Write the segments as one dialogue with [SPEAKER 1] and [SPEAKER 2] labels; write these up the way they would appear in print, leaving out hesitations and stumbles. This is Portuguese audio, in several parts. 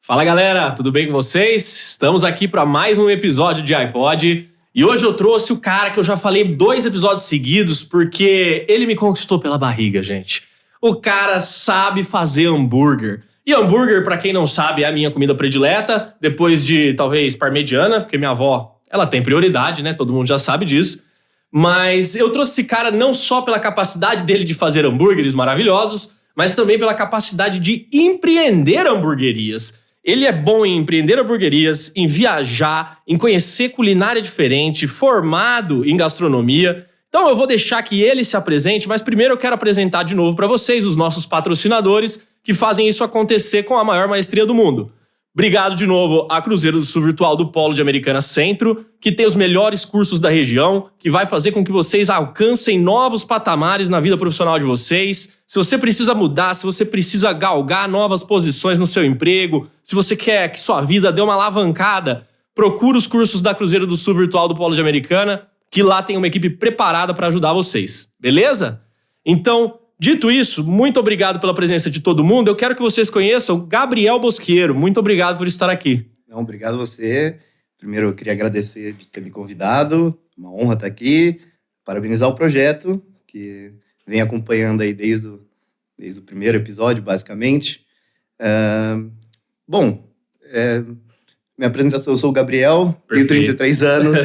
[SPEAKER 1] Fala galera, tudo bem com vocês? Estamos aqui para mais um episódio de iPod e hoje eu trouxe o cara que eu já falei 2 episódios seguidos porque ele me conquistou pela barriga, gente. O cara sabe fazer hambúrguer. E hambúrguer, para quem não sabe, é a minha comida predileta, depois de talvez parmegiana, porque minha avó, ela tem prioridade, né? Todo mundo já sabe disso. Mas eu trouxe esse cara não só pela capacidade dele de fazer hambúrgueres maravilhosos, mas também pela capacidade de empreender hamburguerias. Ele é bom em empreender hamburguerias, em viajar, em conhecer culinária diferente, formado em gastronomia. Então eu vou deixar que ele se apresente, mas primeiro eu quero apresentar de novo para vocês os nossos patrocinadores que fazem isso acontecer com a maior maestria do mundo. Obrigado de novo à Cruzeiro do Sul Virtual do Polo de Americana Centro, que tem os melhores cursos da região, que vai fazer com que vocês alcancem novos patamares na vida profissional de vocês. Se você precisa mudar, se você precisa galgar novas posições no seu emprego, se você quer que sua vida dê uma alavancada, procura os cursos da Cruzeiro do Sul Virtual do Polo de Americana, que lá tem uma equipe preparada para ajudar vocês. Beleza? Então, dito isso, muito obrigado pela presença de todo mundo. Eu quero que vocês conheçam Gabriel Bosqueiro. Muito obrigado por estar aqui.
[SPEAKER 2] Não, obrigado a você. Primeiro, eu queria agradecer de ter me convidado. Uma honra estar aqui. Parabenizar o projeto, que vem acompanhando aí desde o primeiro episódio, basicamente. Minha apresentação, eu sou o Gabriel,
[SPEAKER 1] Perfeito.
[SPEAKER 2] Tenho 33 anos,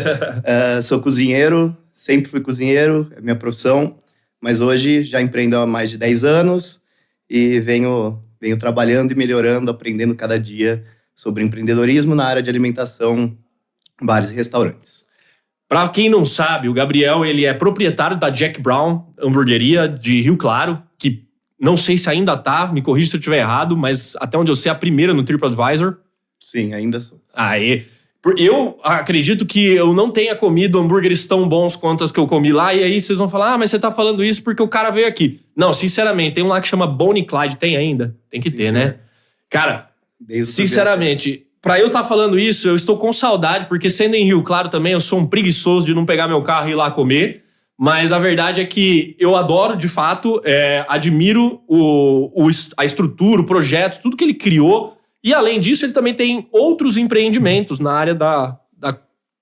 [SPEAKER 2] sou cozinheiro, sempre fui cozinheiro, é minha profissão. Mas hoje já empreendo há mais de 10 anos e venho trabalhando e melhorando, aprendendo cada dia sobre empreendedorismo na área de alimentação, bares e restaurantes.
[SPEAKER 1] Para quem não sabe, o Gabriel ele é proprietário da Jack Brown Hamburgueria de Rio Claro, que não sei se ainda tá, me corrija se eu estiver errado, mas até onde eu sei é a primeira no TripAdvisor.
[SPEAKER 2] Sim, ainda sou.
[SPEAKER 1] Aê! Eu acredito que eu não tenha comido hambúrgueres tão bons quanto as que eu comi lá, e aí vocês vão falar, mas você tá falando isso porque o cara veio aqui. Não, sinceramente, tem um lá que chama Bonnie Clyde, tem ainda? Tem que ter, né? Cara, sinceramente, pra eu estar falando isso, eu estou com saudade, porque sendo em Rio Claro também, eu sou um preguiçoso de não pegar meu carro e ir lá comer, mas a verdade é que eu adoro, de fato, admiro a estrutura, o projeto, tudo que ele criou. E, além disso, ele também tem outros empreendimentos na área da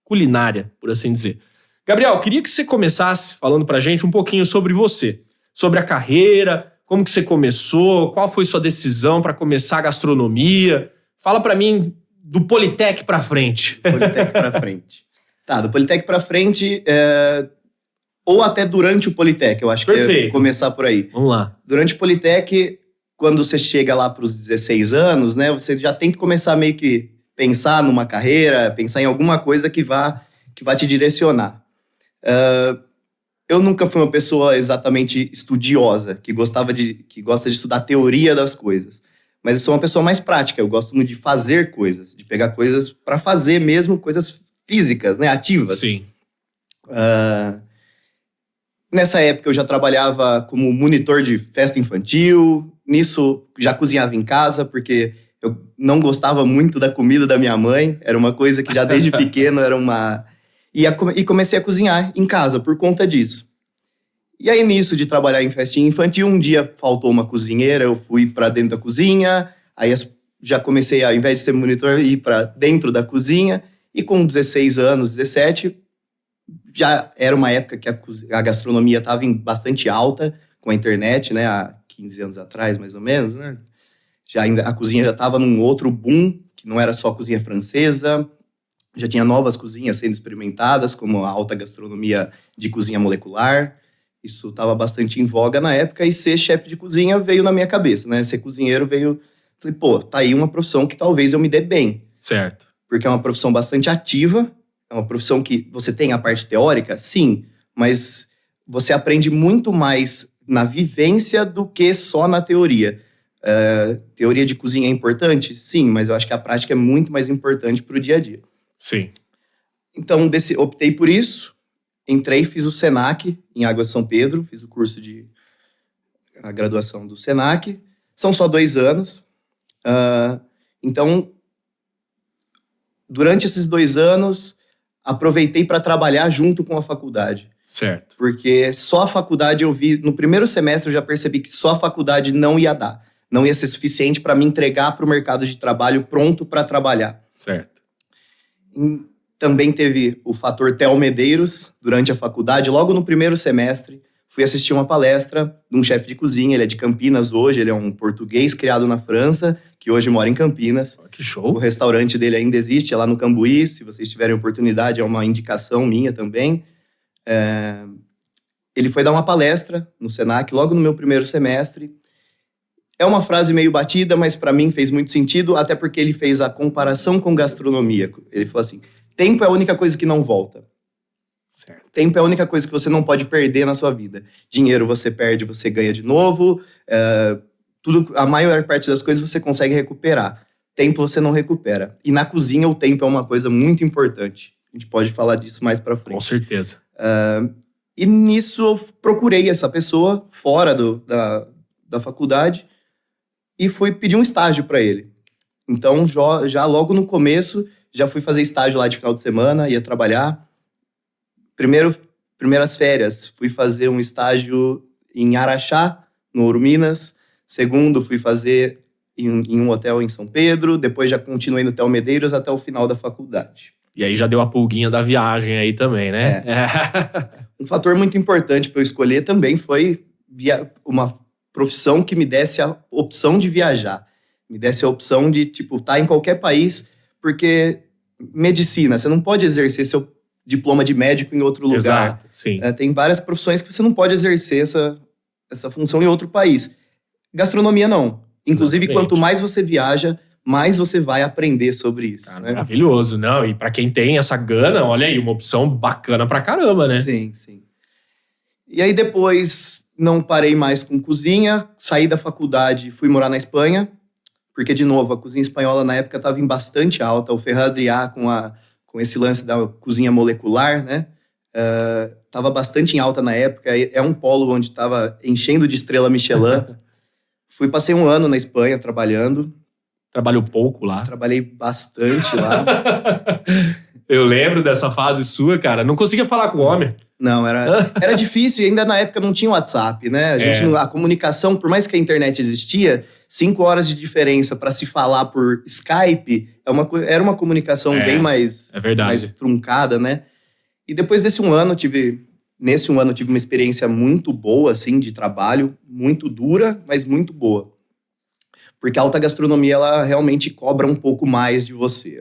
[SPEAKER 1] culinária, por assim dizer. Gabriel, queria que você começasse falando pra gente um pouquinho sobre você. Sobre a carreira, como que você começou, qual foi sua decisão para começar a gastronomia. Fala pra mim do Politec pra frente.
[SPEAKER 2] Politec pra frente. Tá, do Politec pra frente, ou até durante o Politec, eu acho.
[SPEAKER 1] Perfeito.
[SPEAKER 2] Que é começar por aí.
[SPEAKER 1] Vamos lá.
[SPEAKER 2] Durante o Politec, quando você chega lá para os 16 anos, né, você já tem que começar meio que pensar numa carreira, pensar em alguma coisa que vá te direcionar. Eu nunca fui uma pessoa exatamente estudiosa, que gosta de estudar a teoria das coisas. Mas eu sou uma pessoa mais prática, eu gosto muito de fazer coisas, de pegar coisas para fazer mesmo, coisas físicas, né, ativas.
[SPEAKER 1] Sim.
[SPEAKER 2] Nessa época eu já trabalhava como monitor de festa infantil. Nisso já cozinhava em casa, porque eu não gostava muito da comida da minha mãe. Era uma coisa que já desde pequeno era uma... E comecei a cozinhar em casa por conta disso. E aí nisso de trabalhar em festinha infantil, um dia faltou uma cozinheira, eu fui para dentro da cozinha, aí já comecei, ao invés de ser monitor, ir para dentro da cozinha. E com 16 anos, 17... já era uma época que a gastronomia estava bastante alta com a internet, né? Há 15 anos atrás, mais ou menos, né? A cozinha já estava num outro boom, que não era só cozinha francesa. Já tinha novas cozinhas sendo experimentadas, como a alta gastronomia de cozinha molecular. Isso estava bastante em voga na época, e ser chefe de cozinha veio na minha cabeça, né? Ser cozinheiro veio... Falei, pô, tá aí uma profissão que talvez eu me dê bem.
[SPEAKER 1] Certo.
[SPEAKER 2] Porque é uma profissão bastante ativa. É uma profissão que você tem a parte teórica, sim, mas você aprende muito mais na vivência do que só na teoria. Teoria de cozinha é importante? Sim, mas eu acho que a prática é muito mais importante para o dia a dia.
[SPEAKER 1] Sim.
[SPEAKER 2] Então, optei por isso, entrei, fiz o SENAC em Águas de São Pedro, fiz o curso a graduação do SENAC. São só 2 anos. Então, durante esses 2 anos... aproveitei para trabalhar junto com a faculdade.
[SPEAKER 1] Certo.
[SPEAKER 2] Porque só a faculdade eu vi... No primeiro semestre eu já percebi que só a faculdade não ia dar. não ia ser suficiente para me entregar para o mercado de trabalho pronto para trabalhar.
[SPEAKER 1] Certo.
[SPEAKER 2] Também teve o fator Theo Medeiros durante a faculdade. Logo no primeiro semestre, fui assistir uma palestra de um chefe de cozinha. Ele é de Campinas hoje, ele é um português criado na França, que hoje mora em Campinas.
[SPEAKER 1] Que show.
[SPEAKER 2] O restaurante dele ainda existe, é lá no Cambuí. Se vocês tiverem oportunidade, é uma indicação minha também. Ele foi dar uma palestra no Senac, logo no meu primeiro semestre. É uma frase meio batida, mas para mim fez muito sentido, até porque ele fez a comparação com gastronomia. Ele falou assim, tempo é a única coisa que não volta.
[SPEAKER 1] Certo.
[SPEAKER 2] Tempo é a única coisa que você não pode perder na sua vida. Dinheiro você perde, você ganha de novo. A maior parte das coisas você consegue recuperar. Tempo você não recupera. E na cozinha o tempo é uma coisa muito importante. A gente pode falar disso mais pra frente.
[SPEAKER 1] Com certeza.
[SPEAKER 2] E nisso eu procurei essa pessoa fora da faculdade e fui pedir um estágio para ele. Então, já logo no começo, já fui fazer estágio lá de final de semana, ia trabalhar. Primeiras férias, fui fazer um estágio em Araxá, no Ouro Minas. Segundo, fui fazer em um hotel em São Pedro. Depois já continuei no Theo Medeiros até o final da faculdade.
[SPEAKER 1] E aí já deu a pulguinha da viagem aí também, né?
[SPEAKER 2] Um fator muito importante para eu escolher também foi uma profissão que me desse a opção de viajar. Me desse a opção de, estar em qualquer país, porque medicina, você não pode exercer seu diploma de médico em outro lugar.
[SPEAKER 1] Exato, sim.
[SPEAKER 2] Tem várias profissões que você não pode exercer essa função em outro país. Gastronomia, não. Inclusive,
[SPEAKER 1] Exatamente.
[SPEAKER 2] quanto mais você viaja, mais você vai aprender sobre isso.
[SPEAKER 1] Cara,
[SPEAKER 2] né?
[SPEAKER 1] maravilhoso, não? E pra quem tem essa gana, olha aí, uma opção bacana pra caramba, né?
[SPEAKER 2] Sim, sim. E aí depois não parei mais com cozinha, saí da faculdade, fui morar na Espanha, porque, de novo, a cozinha espanhola na época estava em bastante alta, o Ferran Adrià com esse lance da cozinha molecular, né? Estava bastante em alta na época, é um polo onde estava enchendo de estrela Michelin. Passei um ano na Espanha trabalhando.
[SPEAKER 1] Trabalhou pouco lá.
[SPEAKER 2] Trabalhei bastante lá.
[SPEAKER 1] Eu lembro dessa fase sua, cara. Não conseguia falar com o homem.
[SPEAKER 2] Não, era difícil. E ainda na época não tinha WhatsApp, né? A comunicação, por mais que a internet existia, 5 horas de diferença para se falar por Skype era uma comunicação bem mais truncada, né? E depois desse nesse um ano eu tive uma experiência muito boa, assim, de trabalho, muito dura, mas muito boa. Porque a alta gastronomia, ela realmente cobra um pouco mais de você.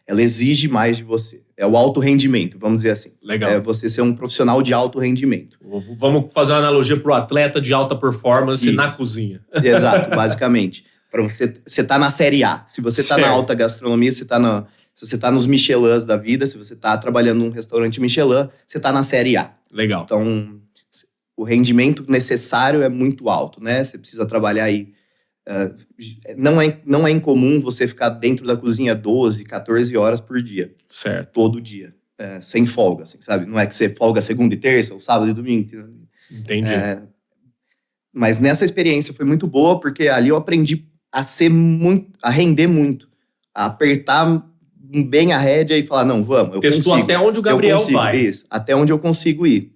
[SPEAKER 2] Ela exige mais de você. É o alto rendimento, vamos dizer assim.
[SPEAKER 1] Legal.
[SPEAKER 2] É você ser um profissional de alto rendimento.
[SPEAKER 1] Vamos fazer uma analogia pro atleta de alta performance na cozinha.
[SPEAKER 2] Exato, basicamente. Para você tá na Série A. Se você tá na alta gastronomia, se você tá nos Michelins da vida, se você tá trabalhando num restaurante Michelin, você tá na Série A.
[SPEAKER 1] Legal.
[SPEAKER 2] Então, o rendimento necessário é muito alto, né? Você precisa trabalhar aí. Não é incomum você ficar dentro da cozinha 12, 14 horas por dia.
[SPEAKER 1] Certo.
[SPEAKER 2] Todo dia. Sem folga, assim, sabe? Não é que você folga segunda e terça, ou sábado e domingo.
[SPEAKER 1] Entendi.
[SPEAKER 2] Mas nessa experiência foi muito boa, porque ali eu aprendi a render muito. A apertar bem a rédea e falar, não, vamos, eu
[SPEAKER 1] Testou
[SPEAKER 2] consigo.
[SPEAKER 1] até onde o Gabriel vai.
[SPEAKER 2] Isso, até onde eu consigo ir.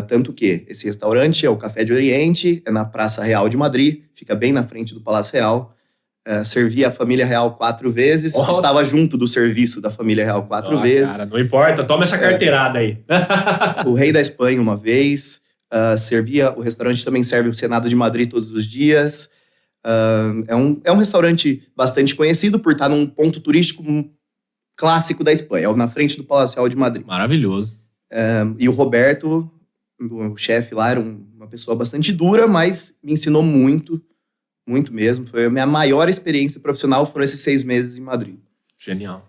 [SPEAKER 2] Tanto que esse restaurante é o Café de Oriente, é na Praça Real de Madrid, fica bem na frente do Palácio Real. Servi a família real 4 vezes, estava junto do serviço da família real 4 vezes.
[SPEAKER 1] Cara, não importa, toma essa carteirada aí.
[SPEAKER 2] O rei da Espanha uma vez, o restaurante também serve o Senado de Madrid todos os dias. É um restaurante bastante conhecido por estar num ponto turístico clássico da Espanha, na frente do Palácio Real de Madrid.
[SPEAKER 1] Maravilhoso.
[SPEAKER 2] E o Roberto, o chefe lá, era uma pessoa bastante dura, mas me ensinou muito, muito mesmo. Foi a minha maior experiência profissional, foram esses 6 meses em Madrid.
[SPEAKER 1] Genial.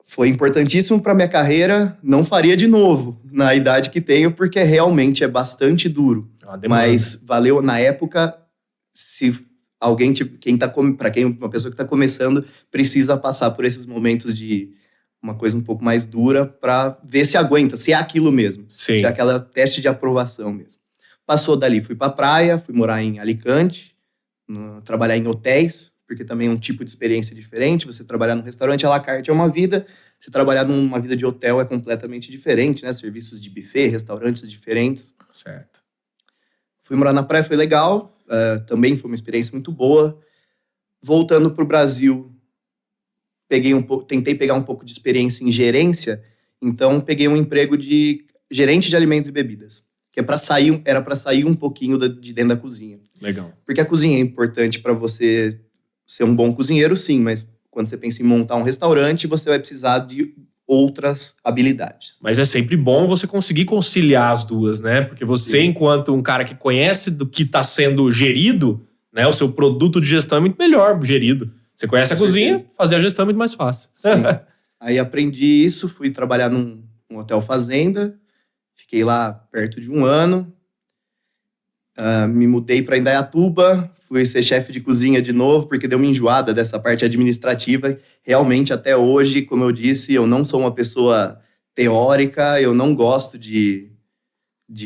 [SPEAKER 2] Foi importantíssimo para minha carreira, não faria de novo na idade que tenho, porque realmente é bastante duro. Mas valeu, na época, se alguém, uma pessoa que está começando, precisa passar por esses momentos de uma coisa um pouco mais dura para ver se aguenta, se é aquilo mesmo.
[SPEAKER 1] Sim.
[SPEAKER 2] Se é aquela teste de aprovação mesmo. Passou dali, fui pra praia, fui morar em Alicante, trabalhar em hotéis, porque também é um tipo de experiência diferente. Você trabalhar num restaurante à la carte é uma vida, você trabalhar numa vida de hotel é completamente diferente, né? Serviços de buffet, restaurantes diferentes.
[SPEAKER 1] Certo.
[SPEAKER 2] Fui morar na praia, foi legal. também foi uma experiência muito boa. Voltando para o Brasil, tentei pegar um pouco de experiência em gerência, então peguei um emprego de gerente de alimentos e bebidas, que era para sair um pouquinho de dentro da cozinha.
[SPEAKER 1] Legal.
[SPEAKER 2] Porque a cozinha é importante para você ser um bom cozinheiro, sim, mas quando você pensa em montar um restaurante, você vai precisar de outras habilidades.
[SPEAKER 1] Mas é sempre bom você conseguir conciliar as duas, né? Porque você, enquanto um cara que conhece do que está sendo gerido, né? O seu produto de gestão é muito melhor gerido. Você conhece a cozinha, fazer a gestão é muito mais fácil.
[SPEAKER 2] Sim. Aí aprendi isso, fui trabalhar num hotel fazenda, fiquei lá perto de 1 ano, me mudei para Indaiatuba, fui ser chefe de cozinha de novo, porque deu uma enjoada dessa parte administrativa. Realmente, até hoje, como eu disse, eu não sou uma pessoa teórica, eu não gosto de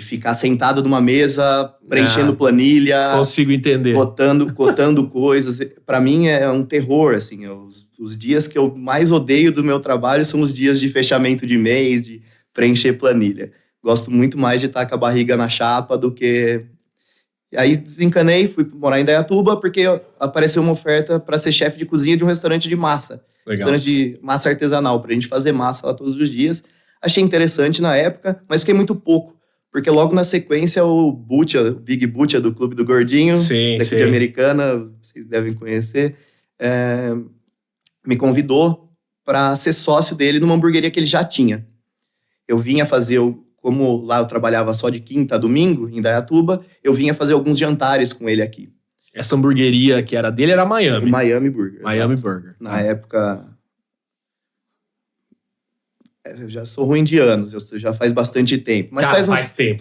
[SPEAKER 2] ficar sentado numa mesa, preenchendo planilha.
[SPEAKER 1] Consigo entender.
[SPEAKER 2] Cotando coisas. Para mim é um terror, assim. Os dias que eu mais odeio do meu trabalho são os dias de fechamento de mês, de preencher planilha. Gosto muito mais de estar com a barriga na chapa do que... Aí desencanei, fui morar em Indaiatuba porque apareceu uma oferta para ser chefe de cozinha de um restaurante de massa.
[SPEAKER 1] Legal.
[SPEAKER 2] Restaurante de massa artesanal, pra gente fazer massa lá todos os dias. Achei interessante na época, mas fiquei muito pouco. Porque logo na sequência o Big Butcher do Clube do Gordinho, daqui de Americana, vocês devem conhecer, me convidou para ser sócio dele numa hamburgueria que ele já tinha. Eu vinha fazer... Como lá eu trabalhava só de quinta a domingo, em Indaiatuba, eu vinha fazer alguns jantares com ele aqui.
[SPEAKER 1] Essa hamburgueria que era dele era Miami.
[SPEAKER 2] Miami Burger.
[SPEAKER 1] Miami Burger.
[SPEAKER 2] Na época... Eu já sou ruim de anos, já faz bastante tempo. Mas
[SPEAKER 1] Cara, faz tempo.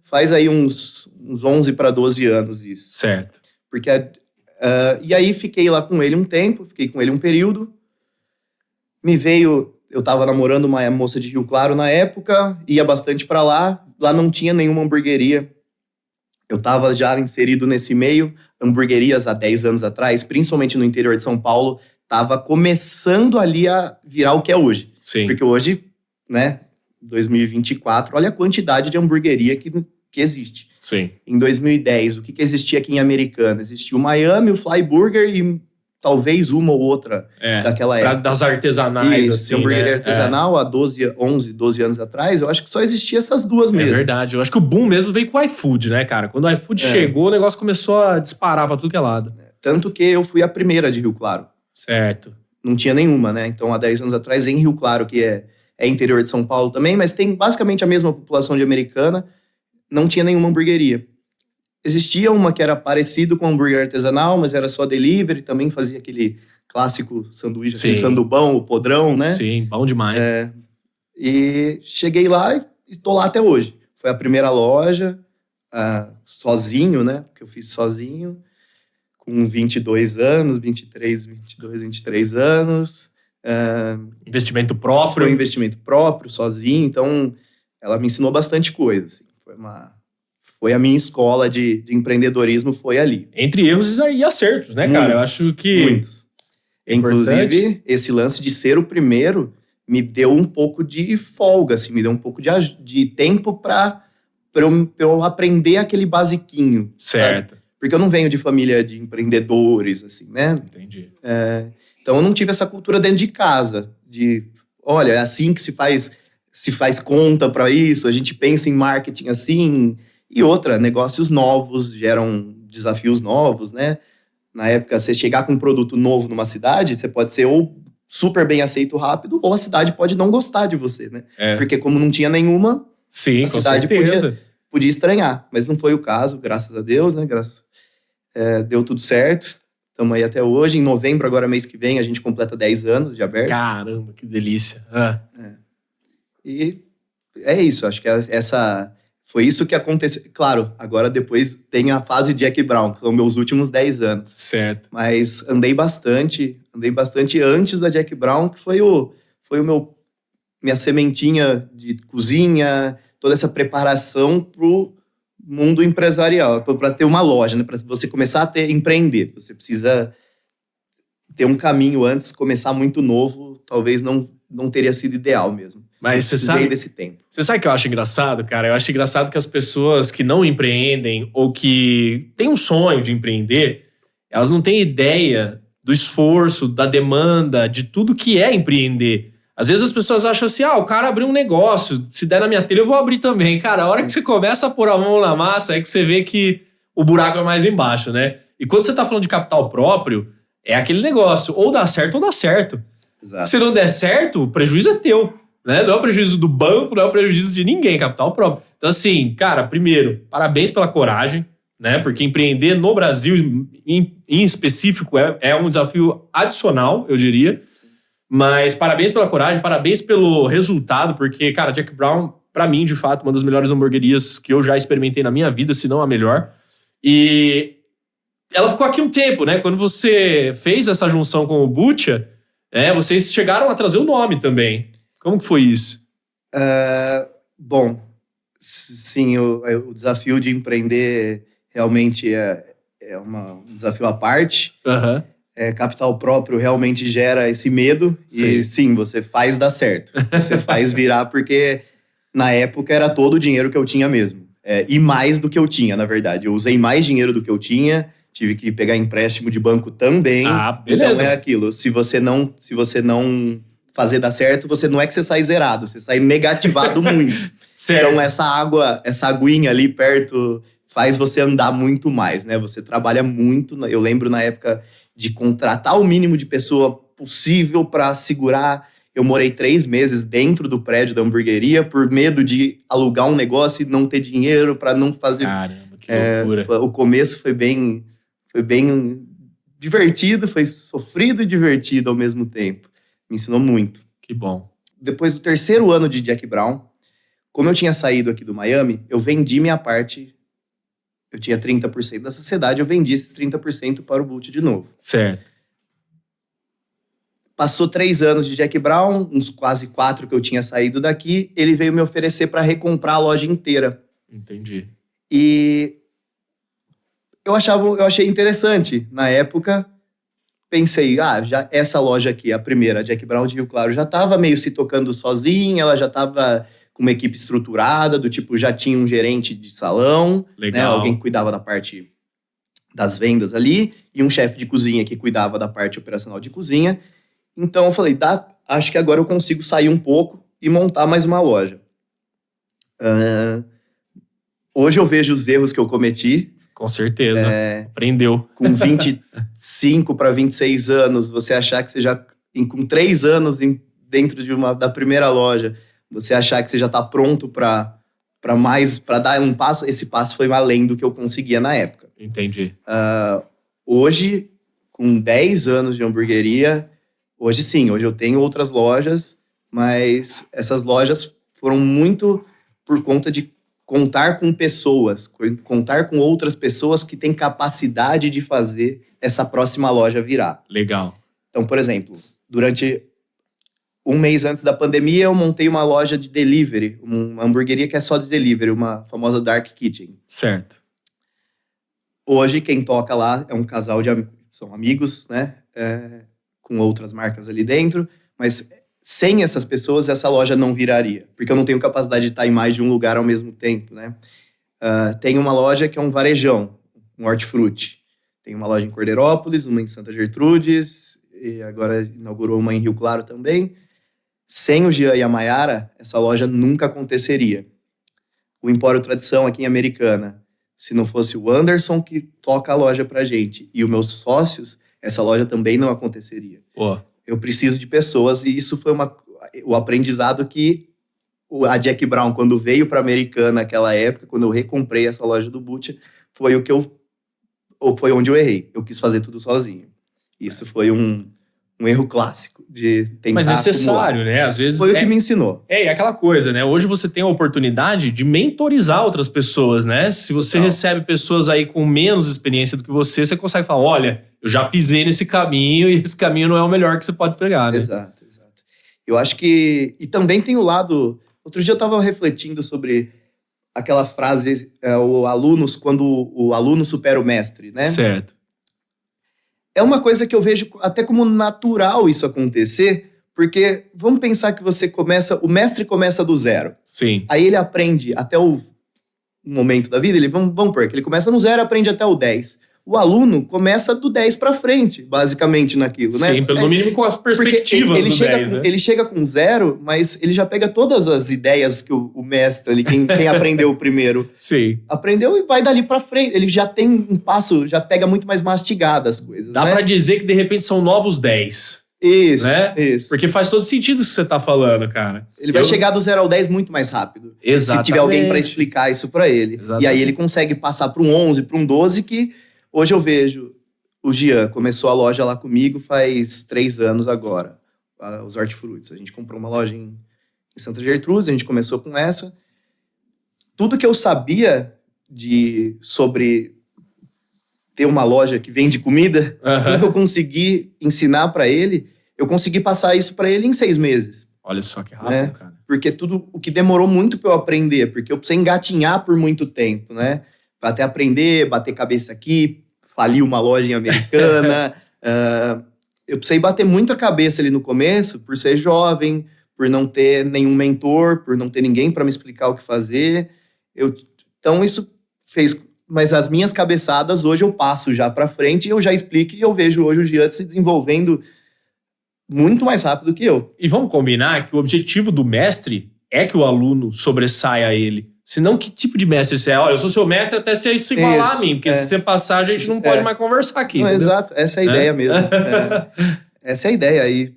[SPEAKER 2] Faz aí uns 11 para 12 anos isso.
[SPEAKER 1] Certo.
[SPEAKER 2] Porque, e aí fiquei lá com ele um tempo, fiquei com ele um período. Eu tava namorando uma moça de Rio Claro na época, ia bastante pra lá. Lá não tinha nenhuma hamburgueria. Eu tava já inserido nesse meio. Hamburguerias há 10 anos atrás, principalmente no interior de São Paulo, tava começando ali a virar o que é hoje.
[SPEAKER 1] Sim.
[SPEAKER 2] Porque hoje, né, 2024, olha a quantidade de hamburgueria que existe.
[SPEAKER 1] Sim.
[SPEAKER 2] Em 2010, o que existia aqui em Americana? Existia o Miami, o Fly Burger e... talvez uma ou outra daquela época.
[SPEAKER 1] Das artesanais,
[SPEAKER 2] isso,
[SPEAKER 1] assim,
[SPEAKER 2] hamburgueria
[SPEAKER 1] né?
[SPEAKER 2] artesanal há 11, 12 anos atrás, eu acho que só existia essas duas mesmo.
[SPEAKER 1] É verdade. Eu acho que o boom mesmo veio com o iFood, né, cara? Quando o iFood chegou, o negócio começou a disparar pra tudo que é lado.
[SPEAKER 2] Tanto que eu fui a primeira de Rio Claro.
[SPEAKER 1] Certo.
[SPEAKER 2] Não tinha nenhuma, né? Então, há 10 anos atrás, em Rio Claro, que é interior de São Paulo também, mas tem basicamente a mesma população de Americana, não tinha nenhuma hamburgueria. Existia uma que era parecido com hambúrguer artesanal, mas era só delivery, também fazia aquele clássico sanduíche, aquele sandubão, o podrão, né?
[SPEAKER 1] Sim, bom demais.
[SPEAKER 2] E cheguei lá e tô lá até hoje. Foi a primeira loja, sozinho, né? Que eu fiz sozinho, com 22 anos, 23 anos.
[SPEAKER 1] Investimento próprio.
[SPEAKER 2] Foi um investimento próprio, sozinho. Então, ela me ensinou bastante coisa. Assim. Foi a minha escola de empreendedorismo, foi ali.
[SPEAKER 1] Entre erros e acertos, né, cara? Eu acho que...
[SPEAKER 2] Muitos. Inclusive, esse lance de ser o primeiro me deu um pouco de folga, assim, me deu um pouco de tempo para eu aprender aquele basiquinho.
[SPEAKER 1] Certo.
[SPEAKER 2] Sabe? Porque eu não venho de família de empreendedores, assim, né?
[SPEAKER 1] Entendi.
[SPEAKER 2] Então, eu não tive essa cultura dentro de casa, olha, é assim que se faz conta para isso, a gente pensa em marketing assim... E outra, negócios novos geram desafios novos, né? Na época, você chegar com um produto novo numa cidade, você pode ser ou super bem aceito rápido, ou a cidade pode não gostar de você, né? Porque como não tinha nenhuma, a cidade podia estranhar. Mas não foi o caso, graças a Deus, né? Deu tudo certo. Estamos aí até hoje. Em novembro, agora mês que vem, a gente completa 10 anos de aberto.
[SPEAKER 1] Caramba, que delícia.
[SPEAKER 2] E é isso, acho que foi isso que aconteceu. Claro, agora depois tem a fase Jack Brown, que são meus últimos 10 anos.
[SPEAKER 1] Certo.
[SPEAKER 2] Mas andei bastante antes da Jack Brown, que foi minha sementinha de cozinha, toda essa preparação pro mundo empresarial, para ter uma loja, né? Para você começar a empreender. Você precisa ter um caminho antes, começar muito novo, talvez não teria sido ideal mesmo.
[SPEAKER 1] Mas você sabe
[SPEAKER 2] desse tempo.
[SPEAKER 1] Você sabe o que eu acho engraçado, cara? Eu acho engraçado que as pessoas que não empreendem ou que têm um sonho de empreender, elas não têm ideia do esforço, da demanda, de tudo que é empreender. Às vezes as pessoas acham assim, o cara abriu um negócio, se der na minha telha eu vou abrir também. Cara, a hora que você começa a pôr a mão na massa é que você vê que o buraco é mais embaixo, né? E quando você tá falando de capital próprio, é aquele negócio, ou dá certo ou dá certo.
[SPEAKER 2] Exato.
[SPEAKER 1] Se não der certo, o prejuízo é teu. Né? Não é o prejuízo do banco, não é o prejuízo de ninguém, capital próprio. Então, assim, cara, primeiro, parabéns pela coragem, né? Porque empreender no Brasil, em específico, é um desafio adicional, eu diria. Mas parabéns pela coragem, parabéns pelo resultado, porque, cara, Jack Brown, pra mim, de fato, uma das melhores hamburguerias que eu já experimentei na minha vida, se não a melhor. E ela ficou aqui um tempo, né? Quando você fez essa junção com o Bucha, vocês chegaram a trazer o nome também. Como que foi isso?
[SPEAKER 2] Bom, sim, o desafio de empreender realmente é um desafio à parte.
[SPEAKER 1] Uhum.
[SPEAKER 2] Capital próprio realmente gera esse medo. Sim. E sim, você faz dar certo. Você faz virar, porque na época era todo o dinheiro que eu tinha mesmo. E mais do que eu tinha, na verdade. Eu usei mais dinheiro do que eu tinha, tive que pegar empréstimo de banco também.
[SPEAKER 1] Beleza.
[SPEAKER 2] Então é aquilo, se você não fazer dar certo, você não é que você sai zerado, você sai negativado muito.
[SPEAKER 1] Certo.
[SPEAKER 2] Então essa aguinha ali perto faz você andar muito mais, né? Você trabalha muito. Eu lembro na época de contratar o mínimo de pessoa possível para segurar. Eu morei 3 meses dentro do prédio da hamburgueria por medo de alugar um negócio e não ter dinheiro para não fazer.
[SPEAKER 1] Caramba, que loucura.
[SPEAKER 2] O começo foi bem divertido, foi sofrido e divertido ao mesmo tempo. Me ensinou muito.
[SPEAKER 1] Que bom.
[SPEAKER 2] Depois do 3º ano de Jack Brown, como eu tinha saído aqui do Miami, eu vendi minha parte. Eu tinha 30% da sociedade, eu vendi esses 30% para o Bucha de novo.
[SPEAKER 1] Certo.
[SPEAKER 2] Passou 3 anos de Jack Brown, uns quase 4 que eu tinha saído daqui, ele veio me oferecer para recomprar a loja inteira.
[SPEAKER 1] Entendi.
[SPEAKER 2] E eu achei interessante. Na época, pensei, já essa loja aqui, a primeira, a Jack Brown de Rio Claro, já estava meio se tocando sozinha, ela já estava com uma equipe estruturada, do tipo, já tinha um gerente de salão, né, alguém que cuidava da parte das vendas ali, e um chefe de cozinha que cuidava da parte operacional de cozinha. Então eu falei, acho que agora eu consigo sair um pouco e montar mais uma loja. Hoje eu vejo os erros que eu cometi.
[SPEAKER 1] Com certeza. Aprendeu.
[SPEAKER 2] Com 25 para 26 anos, você achar que você já... Com 3 anos dentro da primeira loja, você achar que você já está pronto para dar um passo. Esse passo foi além do que eu conseguia na época.
[SPEAKER 1] Entendi.
[SPEAKER 2] Hoje, com 10 anos de hamburgueria, hoje eu tenho outras lojas, mas essas lojas foram muito por conta de contar com pessoas, contar com outras pessoas que têm capacidade de fazer essa próxima loja virar.
[SPEAKER 1] Legal.
[SPEAKER 2] Então, por exemplo, durante 1 mês antes da pandemia, eu montei uma loja de delivery, uma hamburgueria que é só de delivery, uma famosa Dark Kitchen.
[SPEAKER 1] Certo.
[SPEAKER 2] Hoje, quem toca lá é um casal são amigos, né? Com outras marcas ali dentro, mas sem essas pessoas, essa loja não viraria, porque eu não tenho capacidade de estar em mais de um lugar ao mesmo tempo, né? Tem uma loja que é um varejão, um hortifruti. Tem uma loja em Cordeirópolis, uma em Santa Gertrudes, e agora inaugurou uma em Rio Claro também. Sem o Jean e a Mayara, essa loja nunca aconteceria. O Empório Tradição aqui em Americana, se não fosse o Anderson que toca a loja pra gente e os meus sócios, essa loja também não aconteceria. Eu preciso de pessoas, e isso foi o aprendizado que a Jack Brown, quando veio para Americana naquela época, quando eu recomprei essa loja do Bucha, foi onde eu errei. Eu quis fazer tudo sozinho. Isso foi um erro clássico de tentar.
[SPEAKER 1] Mas necessário,
[SPEAKER 2] acumular.
[SPEAKER 1] Né? Às vezes
[SPEAKER 2] foi o que me ensinou.
[SPEAKER 1] É aquela coisa, né? Hoje você tem a oportunidade de mentorizar outras pessoas, né? Se você recebe pessoas aí com menos experiência do que você consegue falar, olha, eu já pisei nesse caminho e esse caminho não é o melhor que você pode pegar, né?
[SPEAKER 2] Exato. Eu acho que... E também tem o lado... Outro dia eu estava refletindo sobre aquela frase, quando o aluno supera o mestre, né?
[SPEAKER 1] Certo.
[SPEAKER 2] É uma coisa que eu vejo até como natural isso acontecer, Porque vamos pensar que o mestre começa do zero.
[SPEAKER 1] Sim.
[SPEAKER 2] Aí ele aprende até o momento da vida, vamos pôr que ele começa no zero e aprende até o 10. O aluno começa do 10 para frente, basicamente, naquilo, né?
[SPEAKER 1] Sim, no mínimo com as perspectivas
[SPEAKER 2] ele
[SPEAKER 1] do
[SPEAKER 2] chega
[SPEAKER 1] 10, né?
[SPEAKER 2] Ele chega com zero, mas ele já pega todas as ideias que o mestre ali, quem aprendeu primeiro,
[SPEAKER 1] Sim.
[SPEAKER 2] aprendeu e vai dali para frente. Ele já tem um passo, já pega muito mais mastigado as coisas,
[SPEAKER 1] Dá
[SPEAKER 2] né?
[SPEAKER 1] pra dizer que, de repente, são novos 10.
[SPEAKER 2] Isso,
[SPEAKER 1] né?
[SPEAKER 2] isso.
[SPEAKER 1] Porque faz todo sentido isso que você tá falando, cara.
[SPEAKER 2] Ele vai chegar do 0 ao 10 muito mais rápido.
[SPEAKER 1] Exatamente.
[SPEAKER 2] Se tiver alguém para explicar isso para ele.
[SPEAKER 1] Exatamente.
[SPEAKER 2] E aí ele consegue passar para um 11, para um 12, que hoje eu vejo... O Gian começou a loja lá comigo faz 3 anos agora, os Hortifrutis. A gente comprou uma loja em Santa Gertrudes, a gente começou com essa. Tudo que eu sabia sobre ter uma loja que vende comida, tudo que eu consegui ensinar para ele, eu consegui passar isso para ele em 6 meses.
[SPEAKER 1] Olha só que rápido,
[SPEAKER 2] né?
[SPEAKER 1] cara.
[SPEAKER 2] Porque tudo o que demorou muito para eu aprender, porque eu precisei engatinhar por muito tempo, né? Para até aprender, bater cabeça aqui, falir uma loja em Americana. Eu precisei bater muito a cabeça ali no começo, por ser jovem, por não ter nenhum mentor, por não ter ninguém para me explicar o que fazer. Então isso fez... Mas as minhas cabeçadas, hoje eu passo já para frente, eu já explico e eu vejo hoje o Gian se desenvolvendo muito mais rápido que eu.
[SPEAKER 1] E vamos combinar que o objetivo do mestre é que o aluno sobressaia a ele. Senão, que tipo de mestre você é? Olha, eu sou seu mestre até você se igualar a mim, porque se você passar, a gente não pode mais conversar aqui.
[SPEAKER 2] Não, exato, essa é a ideia mesmo. Essa é a ideia. Aí,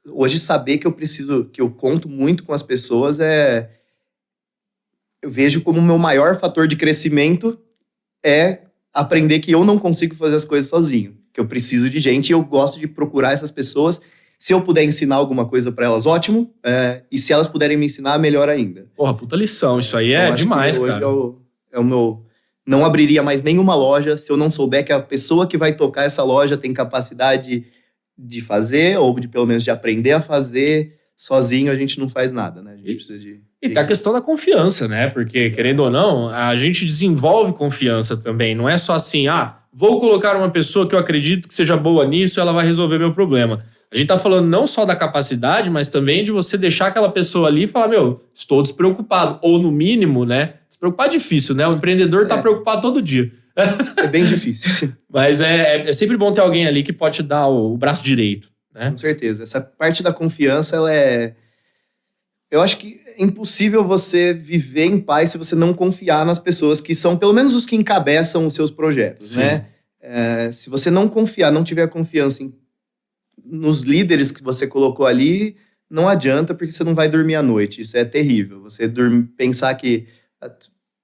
[SPEAKER 2] hoje, saber que eu conto muito com as pessoas eu vejo como o meu maior fator de crescimento é aprender que eu não consigo fazer as coisas sozinho. Que eu preciso de gente e eu gosto de procurar essas pessoas. Se eu puder ensinar alguma coisa pra elas, ótimo. E se elas puderem me ensinar, melhor ainda.
[SPEAKER 1] Porra, puta lição. Isso aí é demais,
[SPEAKER 2] hoje
[SPEAKER 1] cara.
[SPEAKER 2] É o meu... Não abriria mais nenhuma loja se eu não souber que a pessoa que vai tocar essa loja tem capacidade de fazer, ou de pelo menos de aprender a fazer. Sozinho a gente não faz nada, né? A gente precisa de...
[SPEAKER 1] E tá a questão da confiança, né? Porque, querendo ou não, a gente desenvolve confiança também. Não é só assim, vou colocar uma pessoa que eu acredito que seja boa nisso e ela vai resolver meu problema. A gente tá falando não só da capacidade, mas também de você deixar aquela pessoa ali e falar, estou despreocupado. Ou, no mínimo, né? Despreocupar é difícil, né? O empreendedor tá preocupado todo dia.
[SPEAKER 2] É bem difícil.
[SPEAKER 1] Mas é sempre bom ter alguém ali que pode te dar o braço direito, né?
[SPEAKER 2] Com certeza. Essa parte da confiança, ela é... Eu acho que é impossível você viver em paz se você não confiar nas pessoas que são, pelo menos os que encabeçam os seus projetos, né? Se você não confiar, não tiver confiança nos líderes que você colocou ali, não adianta, porque você não vai dormir à noite. Isso é terrível. Você pensar que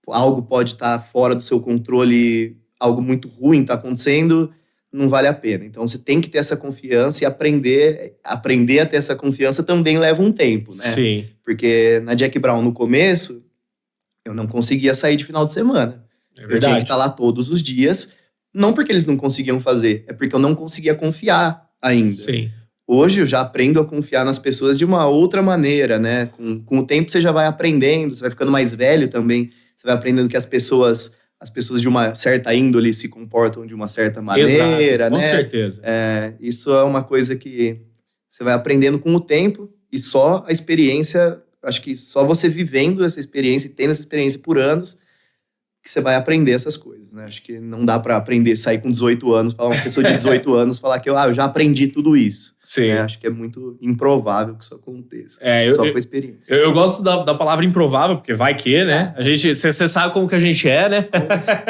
[SPEAKER 2] algo pode estar fora do seu controle, algo muito ruim está acontecendo, não vale a pena. Então você tem que ter essa confiança e aprender a ter essa confiança também leva um tempo, né?
[SPEAKER 1] Sim.
[SPEAKER 2] Porque na Jack Brown, no começo, eu não conseguia sair de final de semana. Eu tinha que estar lá todos os dias, não porque eles não conseguiam fazer, é porque eu não conseguia confiar ainda.
[SPEAKER 1] Sim.
[SPEAKER 2] Hoje eu já aprendo a confiar nas pessoas de uma outra maneira, né? Com o tempo você já vai aprendendo, você vai ficando mais velho também, você vai aprendendo que as pessoas de uma certa índole se comportam de uma certa maneira,
[SPEAKER 1] Exato,
[SPEAKER 2] né?
[SPEAKER 1] Com certeza.
[SPEAKER 2] Isso é uma coisa que você vai aprendendo com o tempo e só a experiência, acho que só você vivendo essa experiência e tendo essa experiência por anos que você vai aprender essas coisas, né? Acho que não dá pra aprender, sair com 18 anos, falar uma pessoa de 18 anos, falar que eu já aprendi tudo isso.
[SPEAKER 1] Sim.
[SPEAKER 2] Acho que é muito improvável que isso aconteça. Só com a experiência.
[SPEAKER 1] Eu gosto da palavra improvável, porque vai que, né? Você sabe como que a gente é, né?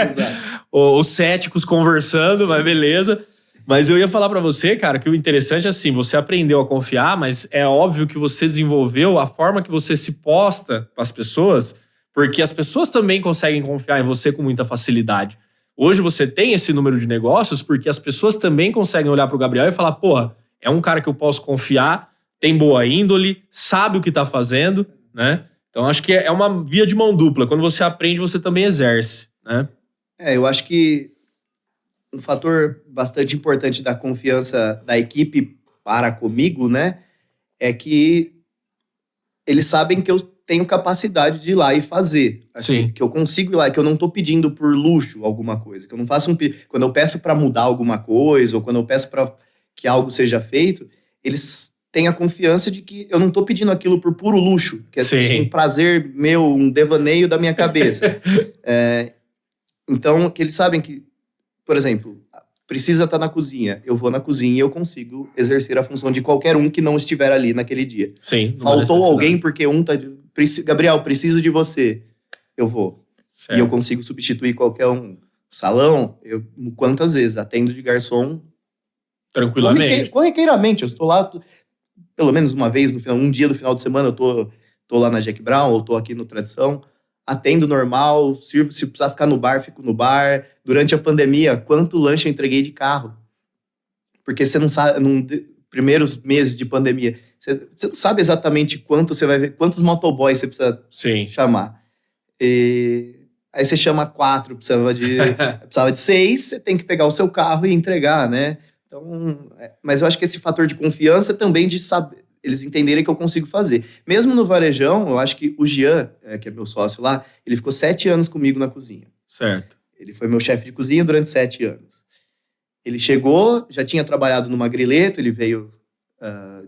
[SPEAKER 2] Exato.
[SPEAKER 1] Os céticos conversando, mas beleza. Mas eu ia falar pra você, cara, que o interessante é assim, você aprendeu a confiar, mas é óbvio que você desenvolveu a forma que você se posta para as pessoas, porque as pessoas também conseguem confiar em você com muita facilidade. Hoje você tem esse número de negócios porque as pessoas também conseguem olhar pro Gabriel e falar, porra, é um cara que eu posso confiar, tem boa índole, sabe o que tá fazendo, né? Então acho que é uma via de mão dupla. Quando você aprende, você também exerce, né?
[SPEAKER 2] Eu acho que um fator bastante importante da confiança da equipe para comigo, né? É que eles sabem que eu tenho capacidade de ir lá e fazer.
[SPEAKER 1] Sim.
[SPEAKER 2] Que eu consigo ir lá, que eu não tô pedindo por luxo alguma coisa. Que eu não faço quando eu peço para mudar alguma coisa, ou quando eu peço para que algo seja feito, eles tenha confiança de que eu não tô pedindo aquilo por puro luxo, que é um prazer meu, um devaneio da minha cabeça. Então, que eles sabem que, por exemplo, precisa estar na cozinha. Eu vou na cozinha e eu consigo exercer a função de qualquer um que não estiver ali naquele dia.
[SPEAKER 1] Sim.
[SPEAKER 2] Faltou alguém porque um tá... Gabriel, preciso de você. Eu vou. Certo. E eu consigo substituir qualquer um. Salão, quantas vezes atendo de garçom?
[SPEAKER 1] Tranquilamente.
[SPEAKER 2] Corriqueiramente. Eu estou lá, pelo menos uma vez, um dia do final de semana, eu tô lá na Jack Brown, ou tô aqui no Tradição. Atendo normal, sirvo, se precisar ficar no bar, fico no bar. Durante a pandemia, quanto lanche eu entreguei de carro? Porque você não sabe, primeiros meses de pandemia, você não sabe exatamente quanto você vai ver, quantos motoboys você precisa chamar. Aí você chama 4, precisava de 6, você tem que pegar o seu carro e entregar, né? Então, mas eu acho que esse fator de confiança também de saber, eles entenderem que eu consigo fazer. Mesmo no varejão, eu acho que o Jean, que é meu sócio lá, ele ficou 7 anos comigo na cozinha.
[SPEAKER 1] Certo.
[SPEAKER 2] Ele foi meu chefe de cozinha durante 7 anos. Ele chegou, já tinha trabalhado numa Grileto, ele veio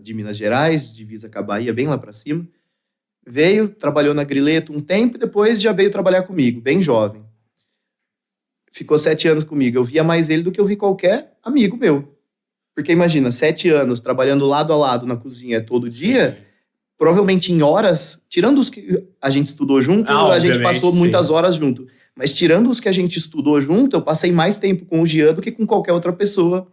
[SPEAKER 2] de Minas Gerais, divisa com a Bahia, bem lá pra cima. Veio, trabalhou na Grileto um tempo e depois já veio trabalhar comigo, bem jovem. Ficou 7 anos comigo. Eu via mais ele do que eu vi qualquer amigo meu. Porque imagina, 7 anos trabalhando lado a lado na cozinha todo dia, provavelmente em horas, tirando os que a gente estudou junto, a gente passou muitas horas junto. Mas tirando os que a gente estudou junto, eu passei mais tempo com o Jean do que com qualquer outra pessoa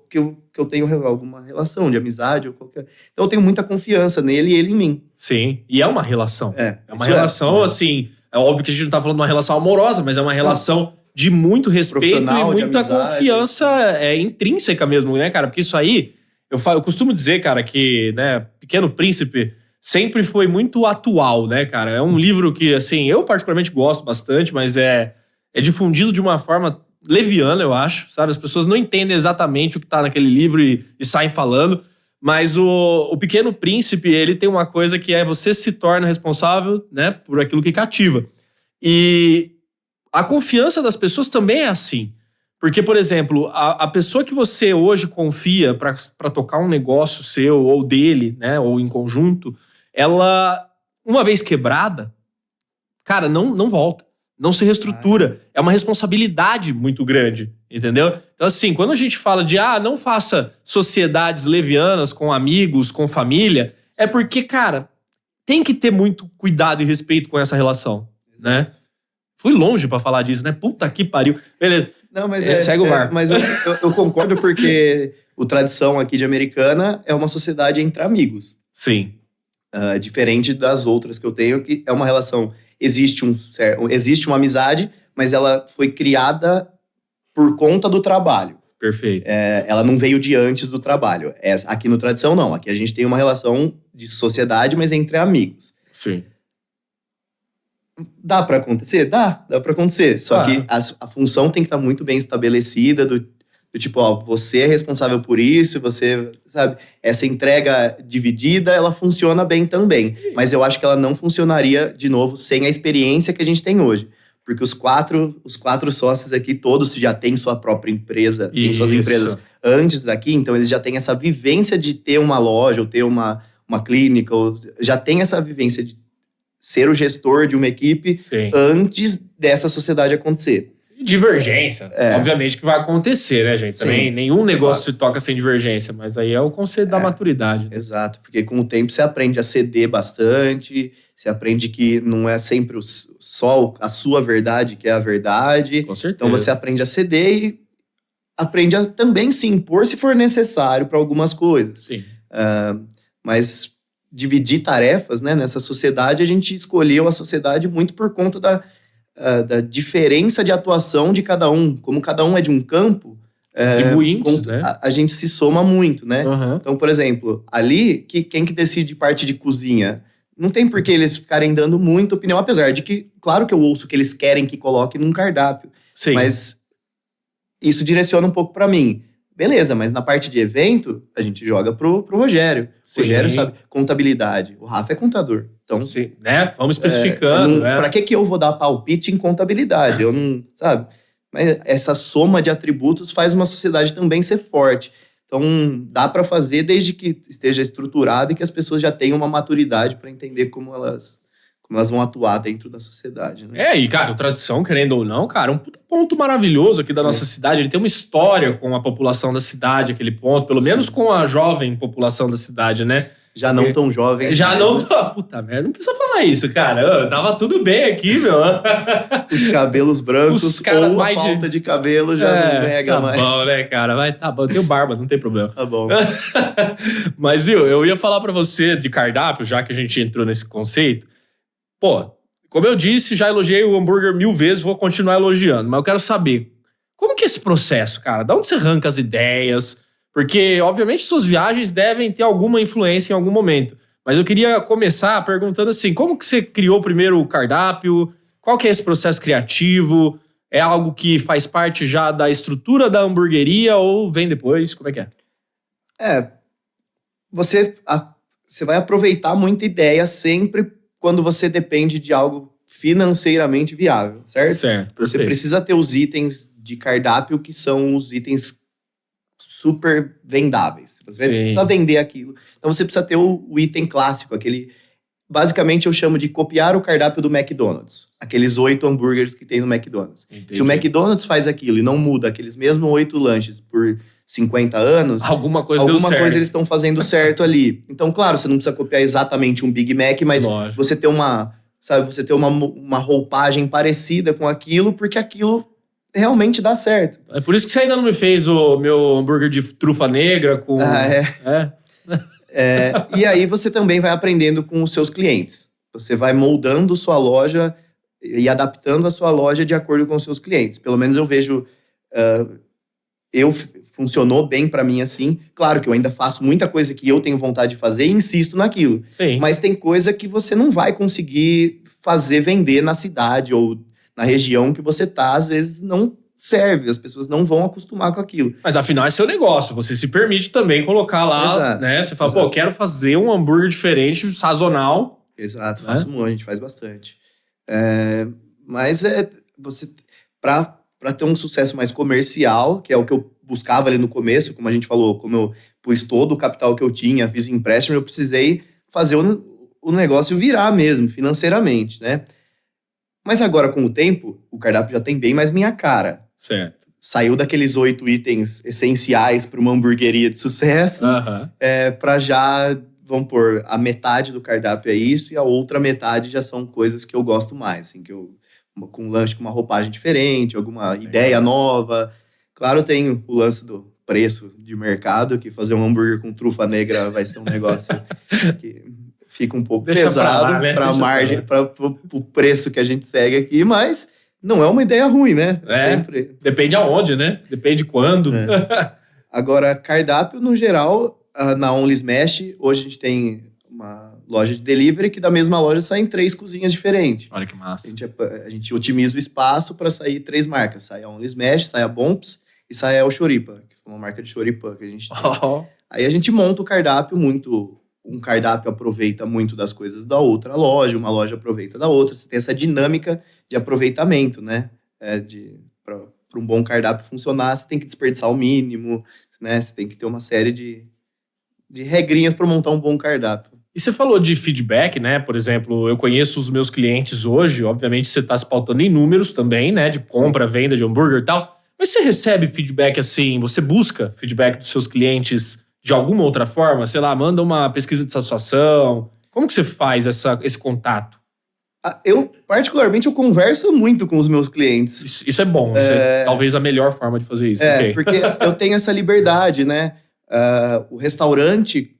[SPEAKER 2] que eu tenho alguma relação de amizade ou qualquer... Então eu tenho muita confiança nele e ele em mim.
[SPEAKER 1] Sim, e é uma relação. É uma relação, assim... É óbvio que a gente não tá falando de uma relação amorosa, mas é uma relação de muito respeito e muita confiança intrínseca mesmo, né, cara? Porque isso aí, eu costumo dizer, cara, que, né, Pequeno Príncipe sempre foi muito atual, né, cara? É um livro que, assim, eu particularmente gosto bastante, mas é difundido de uma forma leviana, eu acho, sabe? As pessoas não entendem exatamente o que tá naquele livro e saem falando, mas o Pequeno Príncipe, ele tem uma coisa que você se torna responsável, né, por aquilo que cativa. E a confiança das pessoas também é assim. Porque, por exemplo, a pessoa que você hoje confia para tocar um negócio seu ou dele, né, ou em conjunto, ela, uma vez quebrada, cara, não volta. Não se reestrutura. É uma responsabilidade muito grande, entendeu? Então, assim, quando a gente fala de, não faça sociedades levianas com amigos, com família, é porque, cara, tem que ter muito cuidado e respeito com essa relação, né? Fui longe pra falar disso, né? Puta que pariu. Beleza.
[SPEAKER 2] Não, mas
[SPEAKER 1] segue o barco.
[SPEAKER 2] Mas eu concordo porque o Tradição aqui de Americana é uma sociedade entre amigos.
[SPEAKER 1] Sim.
[SPEAKER 2] Diferente das outras que eu tenho, que é uma relação... Existe uma amizade, mas ela foi criada por conta do trabalho.
[SPEAKER 1] Perfeito.
[SPEAKER 2] Ela não veio de antes do trabalho. Aqui no Tradição, não. Aqui a gente tem uma relação de sociedade, mas entre amigos.
[SPEAKER 1] Sim.
[SPEAKER 2] Dá pra acontecer? Dá pra acontecer. Só que a função tem que estar muito bem estabelecida, do tipo, você é responsável por isso, você, sabe? Essa entrega dividida, ela funciona bem também. Mas eu acho que ela não funcionaria, de novo, sem a experiência que a gente tem hoje. Porque os quatro sócios aqui, todos já têm sua própria empresa, têm suas empresas antes daqui, então eles já têm essa vivência de ter uma loja, ou ter uma clínica, ou já tem essa vivência de ser o gestor de uma equipe antes dessa sociedade acontecer.
[SPEAKER 1] Divergência, obviamente que vai acontecer, né, gente? Também nenhum negócio se toca sem divergência, mas aí é o conceito da maturidade. Né?
[SPEAKER 2] Exato, porque com o tempo você aprende a ceder bastante, você aprende que não é sempre só a sua verdade que é a verdade.
[SPEAKER 1] Com certeza.
[SPEAKER 2] Então você aprende a ceder e aprende a também se impor se for necessário para algumas coisas.
[SPEAKER 1] Sim.
[SPEAKER 2] Mas dividir tarefas, né, nessa sociedade, a gente escolheu a sociedade muito por conta da diferença de atuação de cada um. Como cada um é de um campo,
[SPEAKER 1] né?
[SPEAKER 2] a gente se soma muito, né?
[SPEAKER 1] Uhum.
[SPEAKER 2] Então, por exemplo, ali, quem que decide parte de cozinha? Não tem por que eles ficarem dando muita opinião, apesar de que, claro que eu ouço que eles querem que coloque num cardápio.
[SPEAKER 1] Sim.
[SPEAKER 2] Mas isso direciona um pouco pra mim. Beleza, mas na parte de evento, a gente joga pro Rogério. O Rogério sabe contabilidade. O Rafa é contador. Então,
[SPEAKER 1] né? Vamos especificando.
[SPEAKER 2] Pra que eu vou dar palpite em contabilidade? Eu não, sabe? Mas essa soma de atributos faz uma sociedade também ser forte. Então, dá para fazer desde que esteja estruturado e que as pessoas já tenham uma maturidade para entender como elas vão atuar dentro da sociedade, né?
[SPEAKER 1] E cara, o Tradição, querendo ou não, cara, é um puta ponto maravilhoso aqui da nossa cidade. Ele tem uma história com a população da cidade, aquele ponto, pelo menos com a jovem população da cidade, né?
[SPEAKER 2] Já não tão jovem.
[SPEAKER 1] Já não tô. Puta merda, não precisa falar isso, cara. Tava tudo bem aqui, meu.
[SPEAKER 2] Os cabelos brancos ou a falta de cabelo já não pega mais.
[SPEAKER 1] Tá bom, né, cara? Tá bom. Eu tenho barba, não tem problema.
[SPEAKER 2] Tá bom.
[SPEAKER 1] Mas, viu, eu ia falar pra você de cardápio, já que a gente entrou nesse conceito. Pô, como eu disse, já elogiei o hambúrguer 1000 vezes, vou continuar elogiando. Mas eu quero saber, como que é esse processo, cara? Da onde você arranca as ideias? Porque, obviamente, suas viagens devem ter alguma influência em algum momento. Mas eu queria começar perguntando assim, como que você criou primeiro o cardápio? Qual que é esse processo criativo? É algo que faz parte já da estrutura da hamburgueria ou vem depois? Como é que é?
[SPEAKER 2] Você vai aproveitar muita ideia sempre quando você depende de algo financeiramente viável, certo?
[SPEAKER 1] Certo.
[SPEAKER 2] Você precisa ter os itens de cardápio que são os itens super vendáveis. Você precisa vender aquilo. Então você precisa ter o item clássico, aquele... Basicamente eu chamo de copiar o cardápio do McDonald's. Aqueles 8 hambúrgueres que tem no McDonald's.
[SPEAKER 1] Entendi.
[SPEAKER 2] Se o McDonald's faz aquilo e não muda aqueles mesmos 8 lanches por 50 anos...
[SPEAKER 1] Alguma coisa
[SPEAKER 2] eles estão fazendo certo ali. Então, claro, você não precisa copiar exatamente um Big Mac, mas você ter uma roupagem parecida com aquilo, porque aquilo realmente dá certo.
[SPEAKER 1] É por isso que você ainda não me fez o meu hambúrguer de trufa negra com...
[SPEAKER 2] E aí você também vai aprendendo com os seus clientes. Você vai moldando sua loja e adaptando a sua loja de acordo com os seus clientes. Pelo menos eu vejo... funcionou bem pra mim assim. Claro que eu ainda faço muita coisa que eu tenho vontade de fazer e insisto naquilo.
[SPEAKER 1] Sim.
[SPEAKER 2] Mas tem coisa que você não vai conseguir fazer vender na cidade ou na região que você tá. Às vezes não serve, as pessoas não vão acostumar com aquilo.
[SPEAKER 1] Mas afinal é seu negócio, você se permite também colocar lá,
[SPEAKER 2] Exato.
[SPEAKER 1] né? Você fala, pô, quero fazer um hambúrguer diferente, sazonal.
[SPEAKER 2] Exato, a gente faz bastante. Mas você, pra ter um sucesso mais comercial, que é o que eu buscava ali no começo, como a gente falou, como eu pus todo o capital que eu tinha, fiz o empréstimo, eu precisei fazer o negócio virar mesmo, financeiramente, né? Mas agora, com o tempo, o cardápio já tem bem mais minha cara.
[SPEAKER 1] Certo.
[SPEAKER 2] Saiu daqueles 8 itens essenciais para uma hamburgueria de sucesso, para já, vamos pôr, a metade do cardápio é isso e a outra metade já são coisas que eu gosto mais, assim, com um lanche com uma roupagem diferente, alguma ideia nova. Claro, tem o lance do preço de mercado, que fazer um hambúrguer com trufa negra vai ser um negócio que fica um pouco pesado para a margem, para o preço que a gente segue aqui, mas não é uma ideia ruim, né?
[SPEAKER 1] Sempre. Depende aonde, né? Depende quando.
[SPEAKER 2] Agora, cardápio, no geral, na Only Smash, hoje a gente tem uma loja de delivery que da mesma loja saem 3 cozinhas diferentes.
[SPEAKER 1] Olha que massa.
[SPEAKER 2] A gente otimiza o espaço para sair 3 marcas. Sai a Only Smash, sai a Bomps e sai a El Choripa, que foi uma marca de choripan que a gente tem. Aí a gente monta o cardápio um cardápio aproveita muito das coisas da outra loja, uma loja aproveita da outra. Você tem essa dinâmica de aproveitamento, né? Para um bom cardápio funcionar, você tem que desperdiçar o mínimo, né? Você tem que ter uma série de regrinhas para montar um bom cardápio.
[SPEAKER 1] E você falou de feedback, né? Por exemplo, eu conheço os meus clientes hoje, obviamente você está se pautando em números também, né? De compra, venda de hambúrguer e tal. Mas você recebe feedback assim, você busca feedback dos seus clientes de alguma outra forma? Sei lá, manda uma pesquisa de satisfação. Como que você faz esse contato?
[SPEAKER 2] Eu, particularmente, eu converso muito com os meus clientes.
[SPEAKER 1] Isso é bom. Talvez a melhor forma de fazer isso.
[SPEAKER 2] Porque eu tenho essa liberdade, né? O restaurante...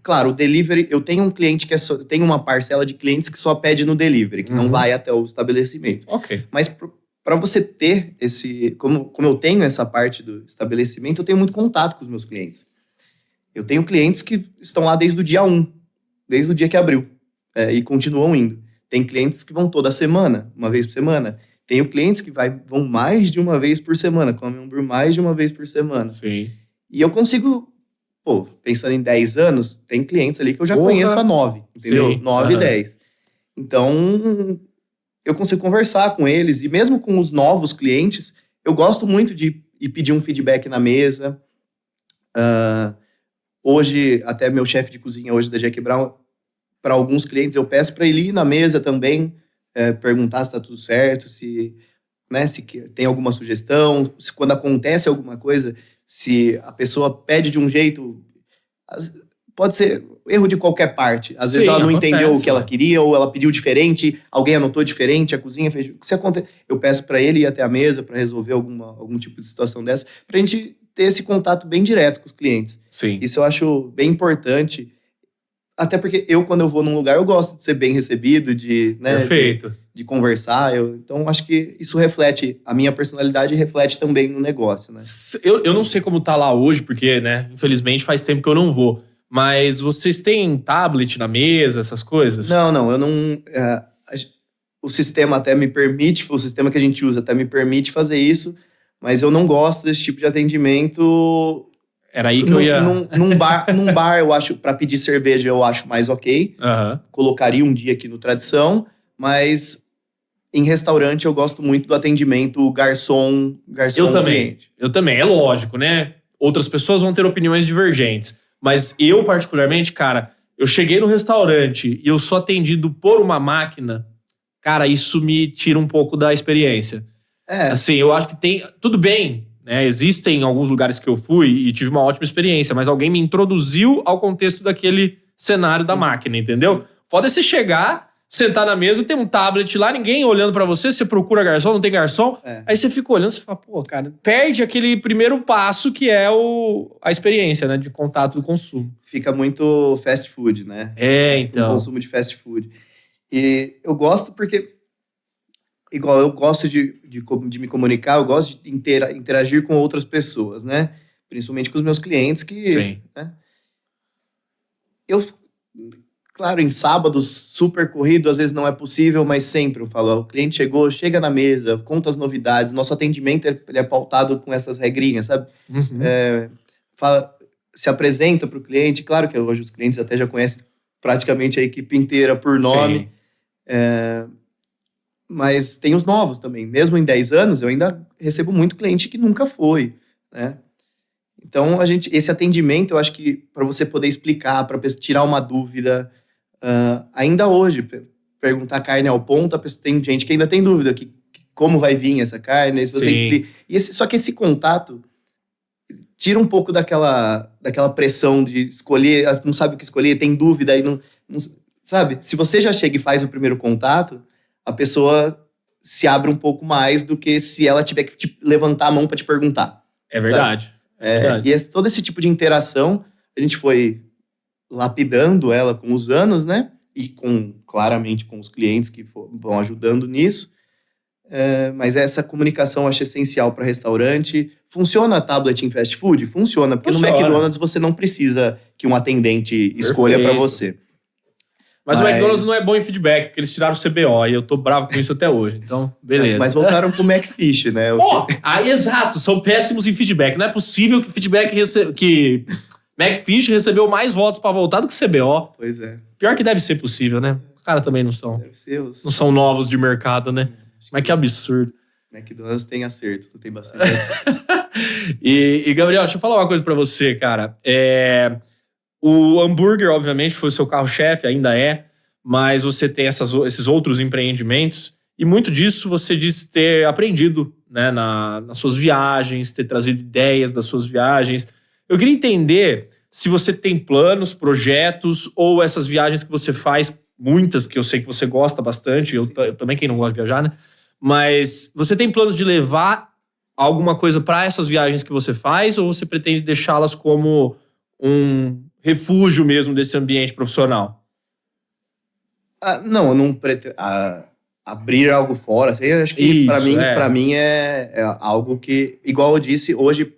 [SPEAKER 2] Claro, o delivery... Eu tenho um cliente tem uma parcela de clientes que só pede no delivery, que não vai até o estabelecimento.
[SPEAKER 1] Ok.
[SPEAKER 2] Mas para você ter esse... Como eu tenho essa parte do estabelecimento, eu tenho muito contato com os meus clientes. Eu tenho clientes que estão lá desde o dia 1, desde o dia que abriu, e continuam indo. Tem clientes que vão toda semana, uma vez por semana. Tenho clientes que vão mais de uma vez por semana, comem hambúrguer mais de uma vez por semana.
[SPEAKER 1] Sim.
[SPEAKER 2] E eu consigo, pensando em 10 anos, tem clientes ali que eu já conheço há 9, entendeu?
[SPEAKER 1] Sim.
[SPEAKER 2] 9 e 10. Então, eu consigo conversar com eles. E mesmo com os novos clientes, eu gosto muito de ir pedir um feedback na mesa. Hoje, até meu chefe de cozinha hoje da Jack Brown, para alguns clientes eu peço para ele ir na mesa também, perguntar se está tudo certo, se tem alguma sugestão, se quando acontece alguma coisa, se a pessoa pede de um jeito, pode ser erro de qualquer parte. Às vezes ela não entendeu o que ela queria, ou ela pediu diferente, alguém anotou diferente, a cozinha fez... Se acontece, eu peço para ele ir até a mesa para resolver algum tipo de situação dessa, para a gente ter esse contato bem direto com os clientes.
[SPEAKER 1] Sim.
[SPEAKER 2] Isso eu acho bem importante. Até porque quando eu vou num lugar, eu gosto de ser bem recebido,
[SPEAKER 1] Perfeito.
[SPEAKER 2] De conversar. Então, acho que isso reflete, a minha personalidade reflete também no negócio, né?
[SPEAKER 1] Eu não sei como tá lá hoje, porque, né, infelizmente faz tempo que eu não vou. Mas vocês têm tablet na mesa, essas coisas?
[SPEAKER 2] Não, eu não... o sistema até me permite, o sistema que a gente usa até me permite fazer isso, mas eu não gosto desse tipo de atendimento...
[SPEAKER 1] Era aí que eu ia...
[SPEAKER 2] Num bar, eu acho, para pedir cerveja, eu acho mais ok. Colocaria um dia aqui no Tradição, mas em restaurante eu gosto muito do atendimento garçom cliente.
[SPEAKER 1] Eu também, é lógico, né? Outras pessoas vão ter opiniões divergentes. Mas eu, particularmente, cara, eu cheguei no restaurante e eu sou atendido por uma máquina, cara, isso me tira um pouco da experiência. Assim, eu acho que tem... Tudo bem, né? Existem alguns lugares que eu fui e tive uma ótima experiência, mas alguém me introduziu ao contexto daquele cenário da máquina, entendeu? Foda é você chegar, sentar na mesa, tem um tablet lá, ninguém olhando pra você, você procura garçom, não tem garçom, aí você fica olhando, você fala, pô, cara, perde aquele primeiro passo que é a experiência, né, de contato do consumo.
[SPEAKER 2] Fica muito fast food, né?
[SPEAKER 1] Então.
[SPEAKER 2] O consumo de fast food. E eu gosto porque... Igual, eu gosto de me comunicar, eu gosto de interagir com outras pessoas, né? Principalmente com os meus clientes que...
[SPEAKER 1] Sim.
[SPEAKER 2] Né? Claro, em sábados, super corrido, às vezes não é possível, mas sempre eu falo, o cliente chega na mesa, conta as novidades, nosso atendimento ele é pautado com essas regrinhas, sabe? Se apresenta para o cliente, claro que hoje os clientes até já conhecem praticamente a equipe inteira por nome, mas tem os novos também. Mesmo em 10 anos, eu ainda recebo muito cliente que nunca foi, né? Então, esse atendimento, eu acho que para você poder explicar, para tirar uma dúvida, ainda hoje, perguntar carne ao ponto, tem gente que ainda tem dúvida, como vai vir essa carne, se você explica. Só que esse contato tira um pouco daquela pressão de escolher, não sabe o que escolher, tem dúvida, aí não sabe? Se você já chega e faz o primeiro contato, a pessoa se abre um pouco mais do que se ela tiver que levantar a mão para te perguntar.
[SPEAKER 1] É verdade.
[SPEAKER 2] E todo esse tipo de interação, a gente foi lapidando ela com os anos, né? E claramente com os clientes que vão ajudando nisso. Mas essa comunicação eu acho essencial para restaurante. Funciona a tablet em fast food? Funciona, porque no McDonald's você não precisa que um atendente escolha para você.
[SPEAKER 1] Mas o McDonald's não é bom em feedback, porque eles tiraram o CBO e eu tô bravo com isso até hoje. Então, beleza.
[SPEAKER 2] Mas voltaram pro McFish, né?
[SPEAKER 1] Exato, são péssimos em feedback. Não é possível que que McFish recebeu mais votos pra voltar do que CBO.
[SPEAKER 2] Pois é.
[SPEAKER 1] Pior que deve ser possível, né? Os caras também não são.
[SPEAKER 2] Deve ser
[SPEAKER 1] não são novos de mercado, né? Mas que absurdo.
[SPEAKER 2] McDonald's tem acerto, tem bastante acerto.
[SPEAKER 1] E, Gabriel, deixa eu falar uma coisa pra você, cara. O hambúrguer, obviamente, foi o seu carro-chefe, ainda é, mas você tem esses outros empreendimentos e muito disso você disse ter aprendido, né, nas suas viagens, ter trazido ideias das suas viagens. Eu queria entender se você tem planos, projetos ou essas viagens que você faz, muitas que eu sei que você gosta bastante, eu também quem não gosta de viajar, né? Mas você tem planos de levar alguma coisa para essas viagens que você faz ou você pretende deixá-las como um refúgio mesmo desse ambiente profissional?
[SPEAKER 2] Não, eu não pretendo abrir algo fora. Assim, eu acho que para mim é algo que, igual eu disse, hoje,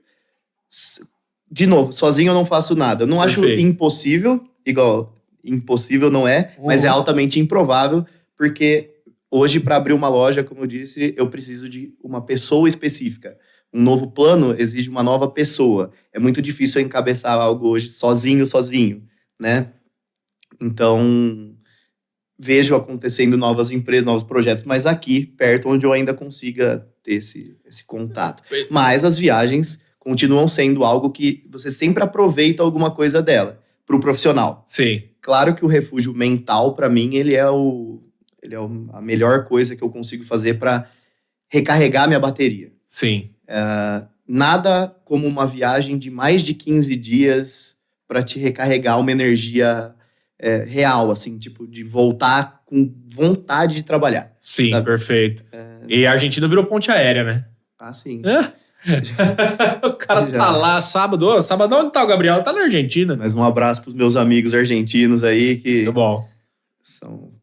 [SPEAKER 2] de novo, sozinho eu não faço nada. Eu não acho impossível, impossível não é, mas é altamente improvável, porque hoje, para abrir uma loja, como eu disse, eu preciso de uma pessoa específica. Um novo plano exige uma nova pessoa. É muito difícil eu encabeçar algo hoje sozinho, né? Então, vejo acontecendo novas empresas, novos projetos, mas aqui, perto, onde eu ainda consiga ter esse contato. Mas as viagens continuam sendo algo que você sempre aproveita alguma coisa dela, pro profissional.
[SPEAKER 1] Sim.
[SPEAKER 2] Claro que o refúgio mental, para mim, ele é a melhor coisa que eu consigo fazer para recarregar minha bateria.
[SPEAKER 1] Sim.
[SPEAKER 2] Nada como uma viagem de mais de 15 dias para te recarregar uma energia real, assim, tipo, de voltar com vontade de trabalhar.
[SPEAKER 1] Sim,
[SPEAKER 2] sabe?
[SPEAKER 1] Perfeito. E a Argentina virou ponte aérea, né?
[SPEAKER 2] Ah, sim.
[SPEAKER 1] O cara tá lá sábado. Ô, sábado onde tá o Gabriel? Tá na Argentina.
[SPEAKER 2] Mas um abraço pros meus amigos argentinos aí, que
[SPEAKER 1] Tá bom.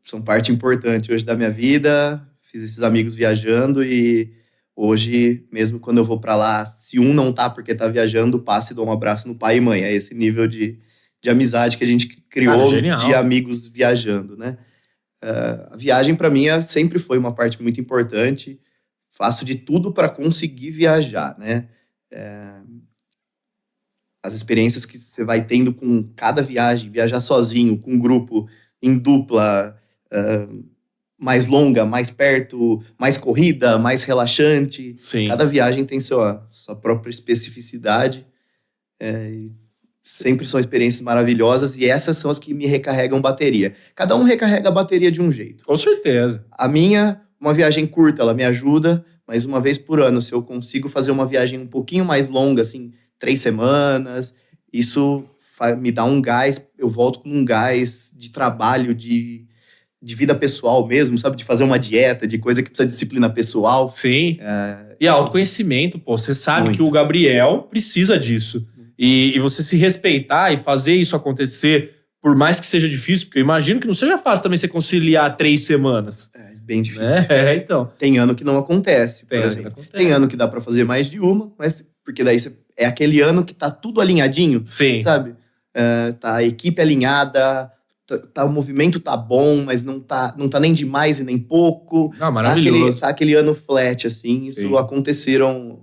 [SPEAKER 2] são parte importante hoje da minha vida. Fiz esses amigos viajando e hoje, mesmo quando eu vou pra lá, se um não tá porque tá viajando, passo e dou um abraço no pai e mãe. É esse nível de amizade que a gente criou de amigos viajando, né? A viagem pra mim sempre foi uma parte muito importante. Faço de tudo para conseguir viajar, né? As experiências que você vai tendo com cada viagem, viajar sozinho, com um grupo, em dupla, mais longa, mais perto, mais corrida, mais relaxante.
[SPEAKER 1] Sim.
[SPEAKER 2] Cada viagem tem sua própria especificidade. E sempre são experiências maravilhosas e essas são as que me recarregam bateria. Cada um recarrega a bateria de um jeito.
[SPEAKER 1] Com certeza.
[SPEAKER 2] A minha, uma viagem curta, ela me ajuda, mas uma vez por ano, se eu consigo fazer uma viagem um pouquinho mais longa, assim, 3 semanas, isso me dá um gás, eu volto com um gás de trabalho, de vida pessoal mesmo, sabe? De fazer uma dieta, de coisa que precisa de disciplina pessoal.
[SPEAKER 1] Sim. E autoconhecimento, pô. Você sabe
[SPEAKER 2] Muito.
[SPEAKER 1] que o Gabriel precisa disso. E você se respeitar e fazer isso acontecer, por mais que seja difícil, porque eu imagino que não seja fácil também você conciliar 3 semanas.
[SPEAKER 2] É bem difícil.
[SPEAKER 1] Então.
[SPEAKER 2] Tem ano que não acontece, por exemplo. Tem ano que dá pra fazer mais de uma, mas porque daí é aquele ano que tá tudo alinhadinho.
[SPEAKER 1] Sim.
[SPEAKER 2] Sabe? Tá a equipe alinhada, o movimento tá bom, mas não tá nem demais e nem pouco.
[SPEAKER 1] Não, maravilhoso.
[SPEAKER 2] Tá aquele ano flat, assim. Isso
[SPEAKER 1] Sim.
[SPEAKER 2] Aconteceram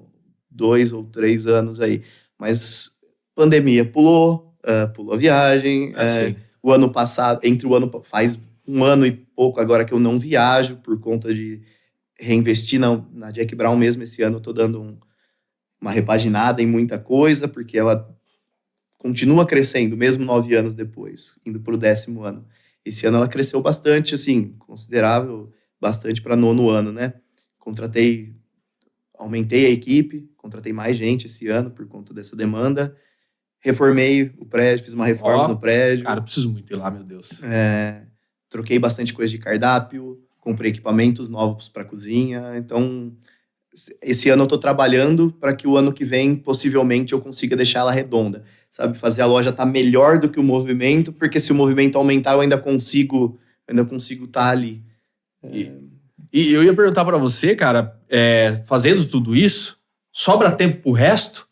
[SPEAKER 2] 2 ou 3 anos aí. Mas pandemia pulou a viagem. O ano passado, faz 1 ano e pouco agora que eu não viajo por conta de reinvestir na Jack Brown mesmo. Esse ano eu tô dando uma repaginada em muita coisa, porque ela continua crescendo, mesmo 9 anos depois, indo pro 10º ano. Esse ano ela cresceu bastante, assim, considerável, bastante para 9º ano, né? Aumentei a equipe, contratei mais gente esse ano por conta dessa demanda. Reformei o prédio, fiz uma reforma no prédio.
[SPEAKER 1] Cara, eu preciso muito ir lá, meu Deus.
[SPEAKER 2] Troquei bastante coisa de cardápio, comprei equipamentos novos para cozinha. Então, esse ano eu tô trabalhando para que o ano que vem, possivelmente, eu consiga deixar ela redonda. Sabe? Fazer a loja estar melhor do que o movimento, porque se o movimento aumentar, eu ainda consigo estar ali.
[SPEAKER 1] E eu ia perguntar para você, cara, fazendo tudo isso, sobra tempo pro resto?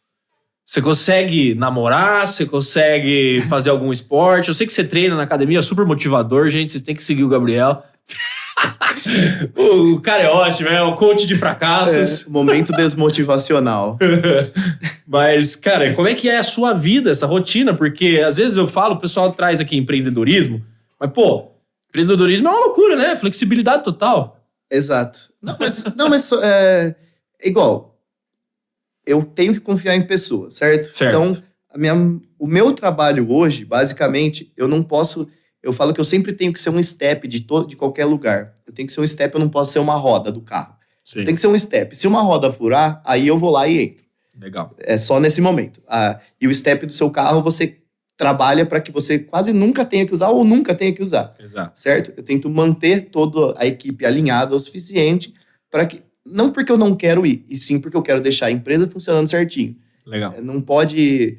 [SPEAKER 1] Você consegue namorar? Você consegue fazer algum esporte? Eu sei que você treina na academia, é super motivador, gente. Vocês têm que seguir o Gabriel. O cara é ótimo, é o coach de fracassos.
[SPEAKER 2] Momento desmotivacional.
[SPEAKER 1] Mas, cara, como é que é a sua vida, essa rotina? Porque às vezes eu falo, o pessoal traz aqui empreendedorismo, mas, pô, empreendedorismo é uma loucura, né? Flexibilidade total.
[SPEAKER 2] Exato. Mas igual. Eu tenho que confiar em pessoas, certo? Então, o meu trabalho hoje, basicamente, eu não posso... Eu falo que eu sempre tenho que ser um step de qualquer lugar. Eu tenho que ser um step, eu não posso ser uma roda do carro. Tem que ser um step. Se uma roda furar, aí eu vou lá e entro.
[SPEAKER 1] Legal.
[SPEAKER 2] É só nesse momento. E o step do seu carro, você trabalha para que você quase nunca tenha que usar ou nunca tenha que usar.
[SPEAKER 1] Exato.
[SPEAKER 2] Certo? Eu tento manter toda a equipe alinhada o suficiente para que... Não porque eu não quero ir, e sim porque eu quero deixar a empresa funcionando certinho.
[SPEAKER 1] Legal.
[SPEAKER 2] Não pode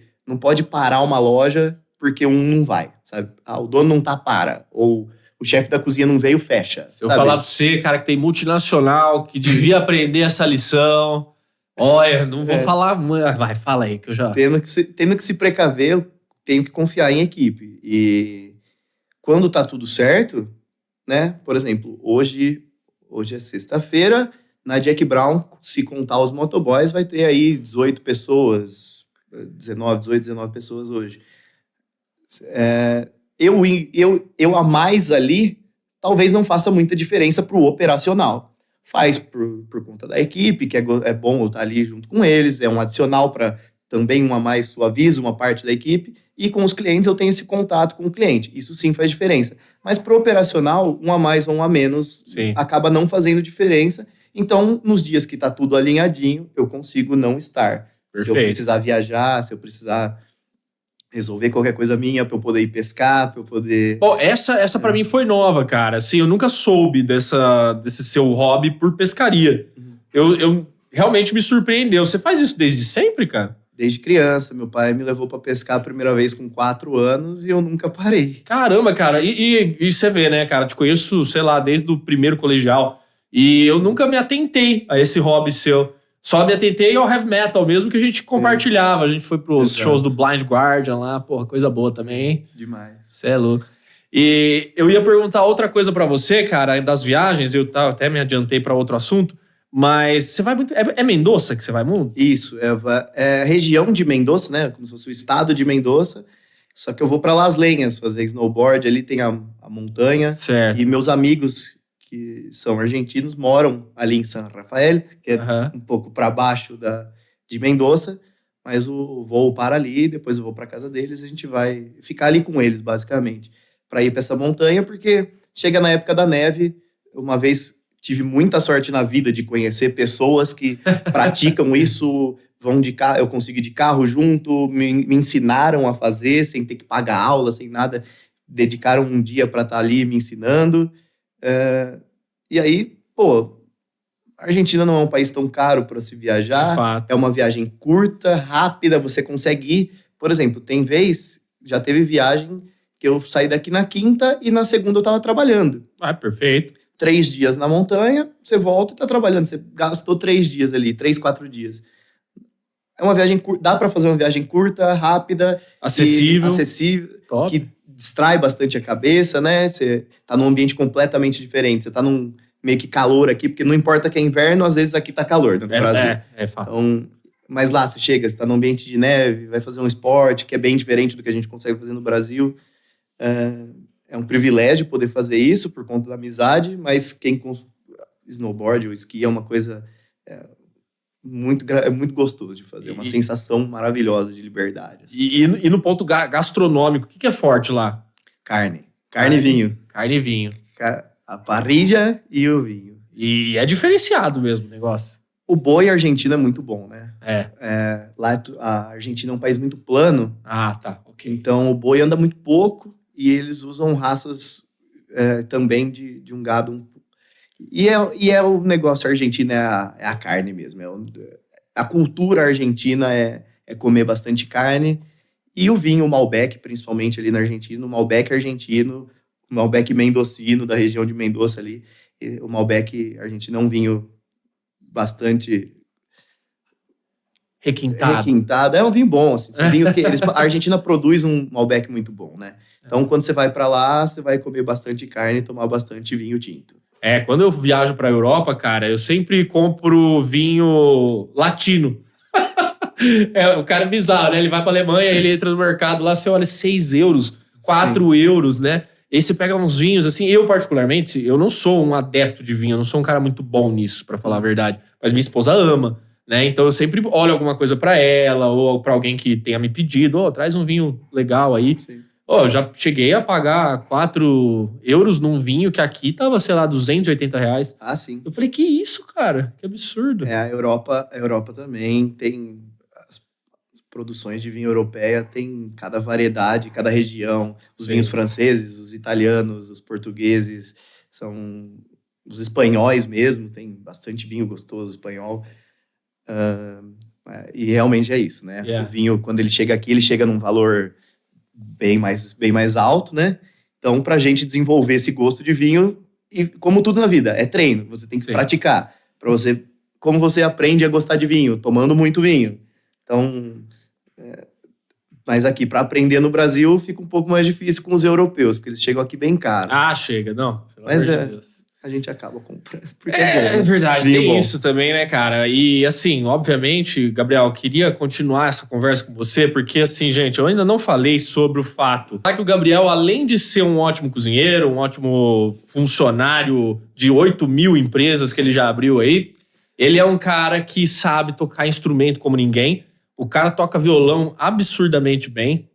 [SPEAKER 2] parar uma loja porque um não vai, sabe? O dono não tá, para. Ou o chefe da cozinha não veio, fecha.
[SPEAKER 1] Se eu falar pra você, cara, que tem multinacional, que devia aprender essa lição... Olha, não vou falar... Vai, fala aí, que eu já...
[SPEAKER 2] Tendo que se precaver, eu tenho que confiar em equipe. E quando tá tudo certo, né? Por exemplo, hoje é sexta-feira... Na Jack Brown, se contar os motoboys, vai ter aí 18 pessoas, 19 pessoas hoje. Eu a mais ali, talvez não faça muita diferença pro operacional. Faz por conta da equipe, que é bom eu estar ali junto com eles, é um adicional para também um a mais suaviza uma parte da equipe. E com os clientes eu tenho esse contato com o cliente. Isso sim faz diferença. Mas pro operacional, um a mais ou um a menos acaba não fazendo diferença. Então, nos dias que tá tudo alinhadinho, eu consigo não estar.
[SPEAKER 1] Perfeito.
[SPEAKER 2] Se eu precisar viajar, se eu precisar resolver qualquer coisa minha, pra eu poder ir pescar, pra eu poder...
[SPEAKER 1] Bom, essa pra mim foi nova, cara. Assim, eu nunca soube desse seu hobby por pescaria. Eu realmente me surpreendeu. Você faz isso desde sempre, cara?
[SPEAKER 2] Desde criança. Meu pai me levou pra pescar a primeira vez com 4 anos e eu nunca parei.
[SPEAKER 1] Caramba, cara. E você vê, né, cara? Te conheço, sei lá, desde o primeiro colegial. E eu nunca me atentei a esse hobby seu. Só me atentei ao heavy metal mesmo, que a gente compartilhava. A gente foi pros shows do Blind Guardian lá. Porra, coisa boa também, hein?
[SPEAKER 2] Demais.
[SPEAKER 1] Você é louco. E eu ia perguntar outra coisa pra você, cara, das viagens. Eu até me adiantei pra outro assunto. Mas você vai muito... É Mendoza que você vai muito?
[SPEAKER 2] Isso. É a região de Mendoza, né? Como se fosse o estado de Mendoza. Só que eu vou pra Las Lenhas fazer snowboard. Ali tem a montanha.
[SPEAKER 1] Certo.
[SPEAKER 2] E meus amigos, que são argentinos, moram ali em San Rafael, que é um pouco para baixo de Mendoza, mas o voo para ali, depois eu vou para casa deles, a gente vai ficar ali com eles, basicamente, para ir para essa montanha, porque chega na época da neve. Uma vez tive muita sorte na vida de conhecer pessoas que praticam isso, vão de carro, eu consegui ir de carro junto, me ensinaram a fazer, sem ter que pagar aula, sem nada, dedicaram um dia para estar ali me ensinando. E aí, pô, a Argentina não é um país tão caro para se viajar.
[SPEAKER 1] De fato.
[SPEAKER 2] É uma viagem curta, rápida, você consegue ir. Por exemplo, já teve viagem que eu saí daqui na quinta e na segunda eu tava trabalhando.
[SPEAKER 1] Ah, perfeito.
[SPEAKER 2] 3 dias na montanha, você volta e tá trabalhando. Você gastou 3 dias ali, 3, 4 dias. É uma viagem curta, dá para fazer uma viagem curta, rápida.
[SPEAKER 1] Acessível.
[SPEAKER 2] Top. Que distrai bastante a cabeça, né? Você tá num ambiente completamente diferente. Você tá num meio que calor aqui, porque não importa que é inverno, às vezes aqui tá calor no Brasil.
[SPEAKER 1] É fato.
[SPEAKER 2] Então, mas lá você chega, você tá num ambiente de neve, vai fazer um esporte que é bem diferente do que a gente consegue fazer no Brasil. É um privilégio poder fazer isso por conta da amizade, mas quem snowboard ou esqui é uma coisa muito gostoso de fazer, uma sensação maravilhosa de liberdade. Assim.
[SPEAKER 1] E no ponto gastronômico, o que é forte lá?
[SPEAKER 2] Carne e vinho.
[SPEAKER 1] Carne e vinho.
[SPEAKER 2] A parrilla e o vinho.
[SPEAKER 1] E é diferenciado mesmo o negócio.
[SPEAKER 2] O boi argentino é muito bom, né? Lá a Argentina é um país muito plano.
[SPEAKER 1] Ah, tá. Ok.
[SPEAKER 2] Então o boi anda muito pouco e eles usam raças também de um gado. E é o negócio argentino, é a carne mesmo. A cultura argentina é comer bastante carne. E o vinho, o Malbec, principalmente ali na Argentina, o Malbec argentino, o Malbec mendocino, da região de Mendoza ali. O Malbec argentino é um vinho bastante...
[SPEAKER 1] Requintado.
[SPEAKER 2] É um vinho bom, assim. São vinhos que a Argentina produz um Malbec muito bom, né? Então, quando você vai pra lá, você vai comer bastante carne e tomar bastante vinho tinto.
[SPEAKER 1] Quando eu viajo pra Europa, cara, eu sempre compro vinho latino. O cara é bizarro, né? Ele vai pra Alemanha, ele entra no mercado lá, você olha 6 euros, 4 euros, né? E aí você pega uns vinhos, assim, eu particularmente, eu não sou um adepto de vinho, eu não sou um cara muito bom nisso, pra falar a verdade. Mas minha esposa ama, né? Então eu sempre olho alguma coisa pra ela, ou pra alguém que tenha me pedido, traz um vinho legal aí.
[SPEAKER 2] Sim.
[SPEAKER 1] Eu já cheguei a pagar 4 euros num vinho que aqui tava, sei lá, R$280.
[SPEAKER 2] Ah, sim.
[SPEAKER 1] Eu falei, que isso, cara? Que absurdo.
[SPEAKER 2] A Europa também tem... As produções de vinho europeia tem cada variedade, cada região. Os vinhos franceses, os italianos, os portugueses, os espanhóis mesmo. Tem bastante vinho gostoso espanhol. E realmente é isso, né? O vinho, quando ele chega aqui, ele chega num valor... bem mais alto, né? Então, pra gente desenvolver esse gosto de vinho, e como tudo na vida, é treino. Você tem que praticar. Como você aprende a gostar de vinho? Tomando muito vinho. Então, mas aqui, pra aprender no Brasil, fica um pouco mais difícil com os europeus, porque eles chegam aqui bem caro.
[SPEAKER 1] Ah, chega, não. Pelo
[SPEAKER 2] mas
[SPEAKER 1] amor de Deus.
[SPEAKER 2] A gente acaba comprando. Porque é bom, né?
[SPEAKER 1] Verdade,
[SPEAKER 2] vinho
[SPEAKER 1] tem
[SPEAKER 2] bom.
[SPEAKER 1] isso também, né, cara? E assim, obviamente, Gabriel, queria continuar essa conversa com você, porque assim, gente, eu ainda não falei sobre o fato que o Gabriel, além de ser um ótimo cozinheiro, um ótimo funcionário de 8.000 empresas que ele já abriu aí, ele é um cara que sabe tocar instrumento como ninguém. O cara toca violão absurdamente bem.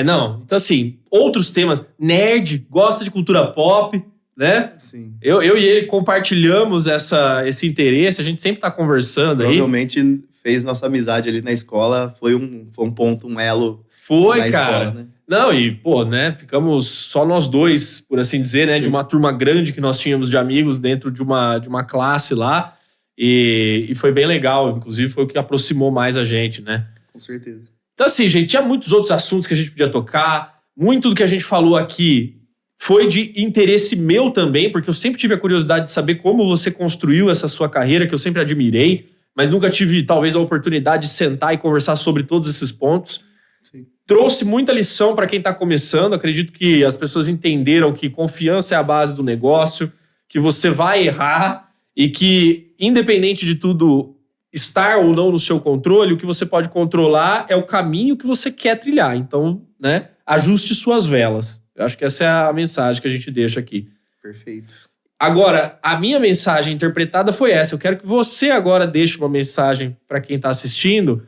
[SPEAKER 1] Não. Então, assim, outros temas. Nerd, gosta de cultura pop, né?
[SPEAKER 2] Sim.
[SPEAKER 1] Eu e ele compartilhamos esse interesse. A gente sempre tá conversando aí.
[SPEAKER 2] Provavelmente fez nossa amizade ali na escola. Foi um ponto, um elo
[SPEAKER 1] Foi,
[SPEAKER 2] na
[SPEAKER 1] cara.
[SPEAKER 2] escola, né?
[SPEAKER 1] Não, e, pô, né, ficamos só nós dois, por assim dizer, né, de uma turma grande que nós tínhamos de amigos dentro de uma classe lá, e foi bem legal, inclusive foi o que aproximou mais a gente, né?
[SPEAKER 2] Com certeza.
[SPEAKER 1] Então, assim, gente, tinha muitos outros assuntos que a gente podia tocar, muito do que a gente falou aqui foi de interesse meu também, porque eu sempre tive a curiosidade de saber como você construiu essa sua carreira, que eu sempre admirei, mas nunca tive, talvez, a oportunidade de sentar e conversar sobre todos esses pontos.
[SPEAKER 2] Sim.
[SPEAKER 1] Trouxe muita lição para quem está começando. Acredito que as pessoas entenderam que confiança é a base do negócio, que você vai errar e que, independente de tudo estar ou não no seu controle, o que você pode controlar é o caminho que você quer trilhar. Então, né, ajuste suas velas. Eu acho que essa é a mensagem que a gente deixa aqui.
[SPEAKER 2] Perfeito.
[SPEAKER 1] Agora, a minha mensagem interpretada foi essa. Eu quero que você agora deixe uma mensagem para quem está assistindo.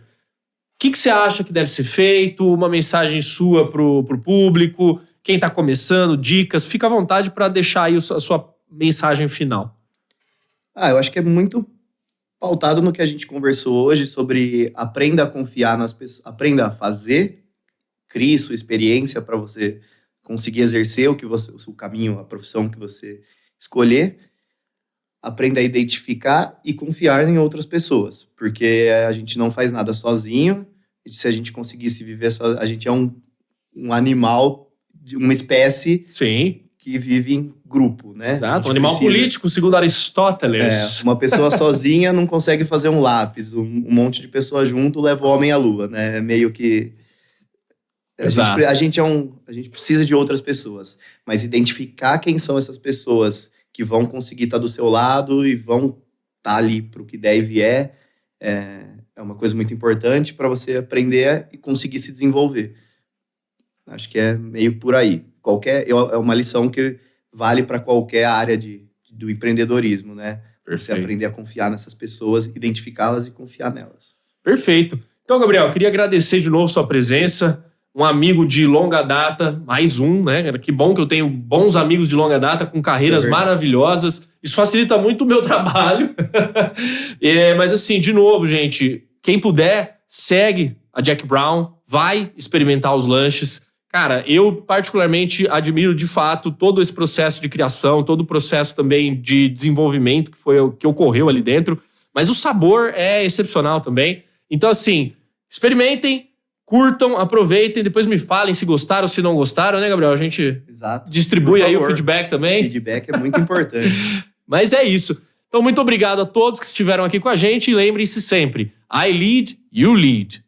[SPEAKER 1] O que você acha que deve ser feito? Uma mensagem sua pro público? Quem está começando? Dicas? Fica à vontade para deixar aí a sua mensagem final.
[SPEAKER 2] Eu acho que é muito pautado no que a gente conversou hoje sobre aprenda a confiar nas pessoas, aprenda a fazer, crie sua experiência para você conseguir exercer o caminho, a profissão que você escolher. Aprenda a identificar e confiar em outras pessoas, porque a gente não faz nada sozinho. Se a gente conseguisse viver só, a gente é um animal, de uma espécie
[SPEAKER 1] Sim.
[SPEAKER 2] que vive em grupo, né?
[SPEAKER 1] Exato, um animal político, segundo Aristóteles.
[SPEAKER 2] Uma pessoa sozinha não consegue fazer um lápis, um monte de pessoas junto leva o homem à lua, né? É meio que... A gente precisa de outras pessoas, mas identificar quem são essas pessoas que vão conseguir estar do seu lado e vão estar ali para o que der e vier, é uma coisa muito importante para você aprender e conseguir se desenvolver. Acho que é meio por aí. É uma lição que vale para qualquer área do empreendedorismo, né?
[SPEAKER 1] Perfeito.
[SPEAKER 2] Você aprender a confiar nessas pessoas, identificá-las e confiar nelas.
[SPEAKER 1] Perfeito. Então, Gabriel, eu queria agradecer de novo sua presença. Um amigo de longa data, mais um, né? Que bom que eu tenho bons amigos de longa data com carreiras maravilhosas. Isso facilita muito o meu trabalho. Mas assim, de novo, gente, quem puder, segue a Jack Brown, vai experimentar os lanches. Cara, eu particularmente admiro de fato todo esse processo de criação, todo o processo também de desenvolvimento que foi o que ocorreu ali dentro. Mas o sabor é excepcional também. Então, assim, experimentem, curtam, aproveitem, depois me falem se gostaram ou se não gostaram, né, Gabriel? A gente distribui aí o feedback também.
[SPEAKER 2] O feedback é muito importante.
[SPEAKER 1] Mas é isso. Então, muito obrigado a todos que estiveram aqui com a gente e lembrem-se sempre, I lead, you lead.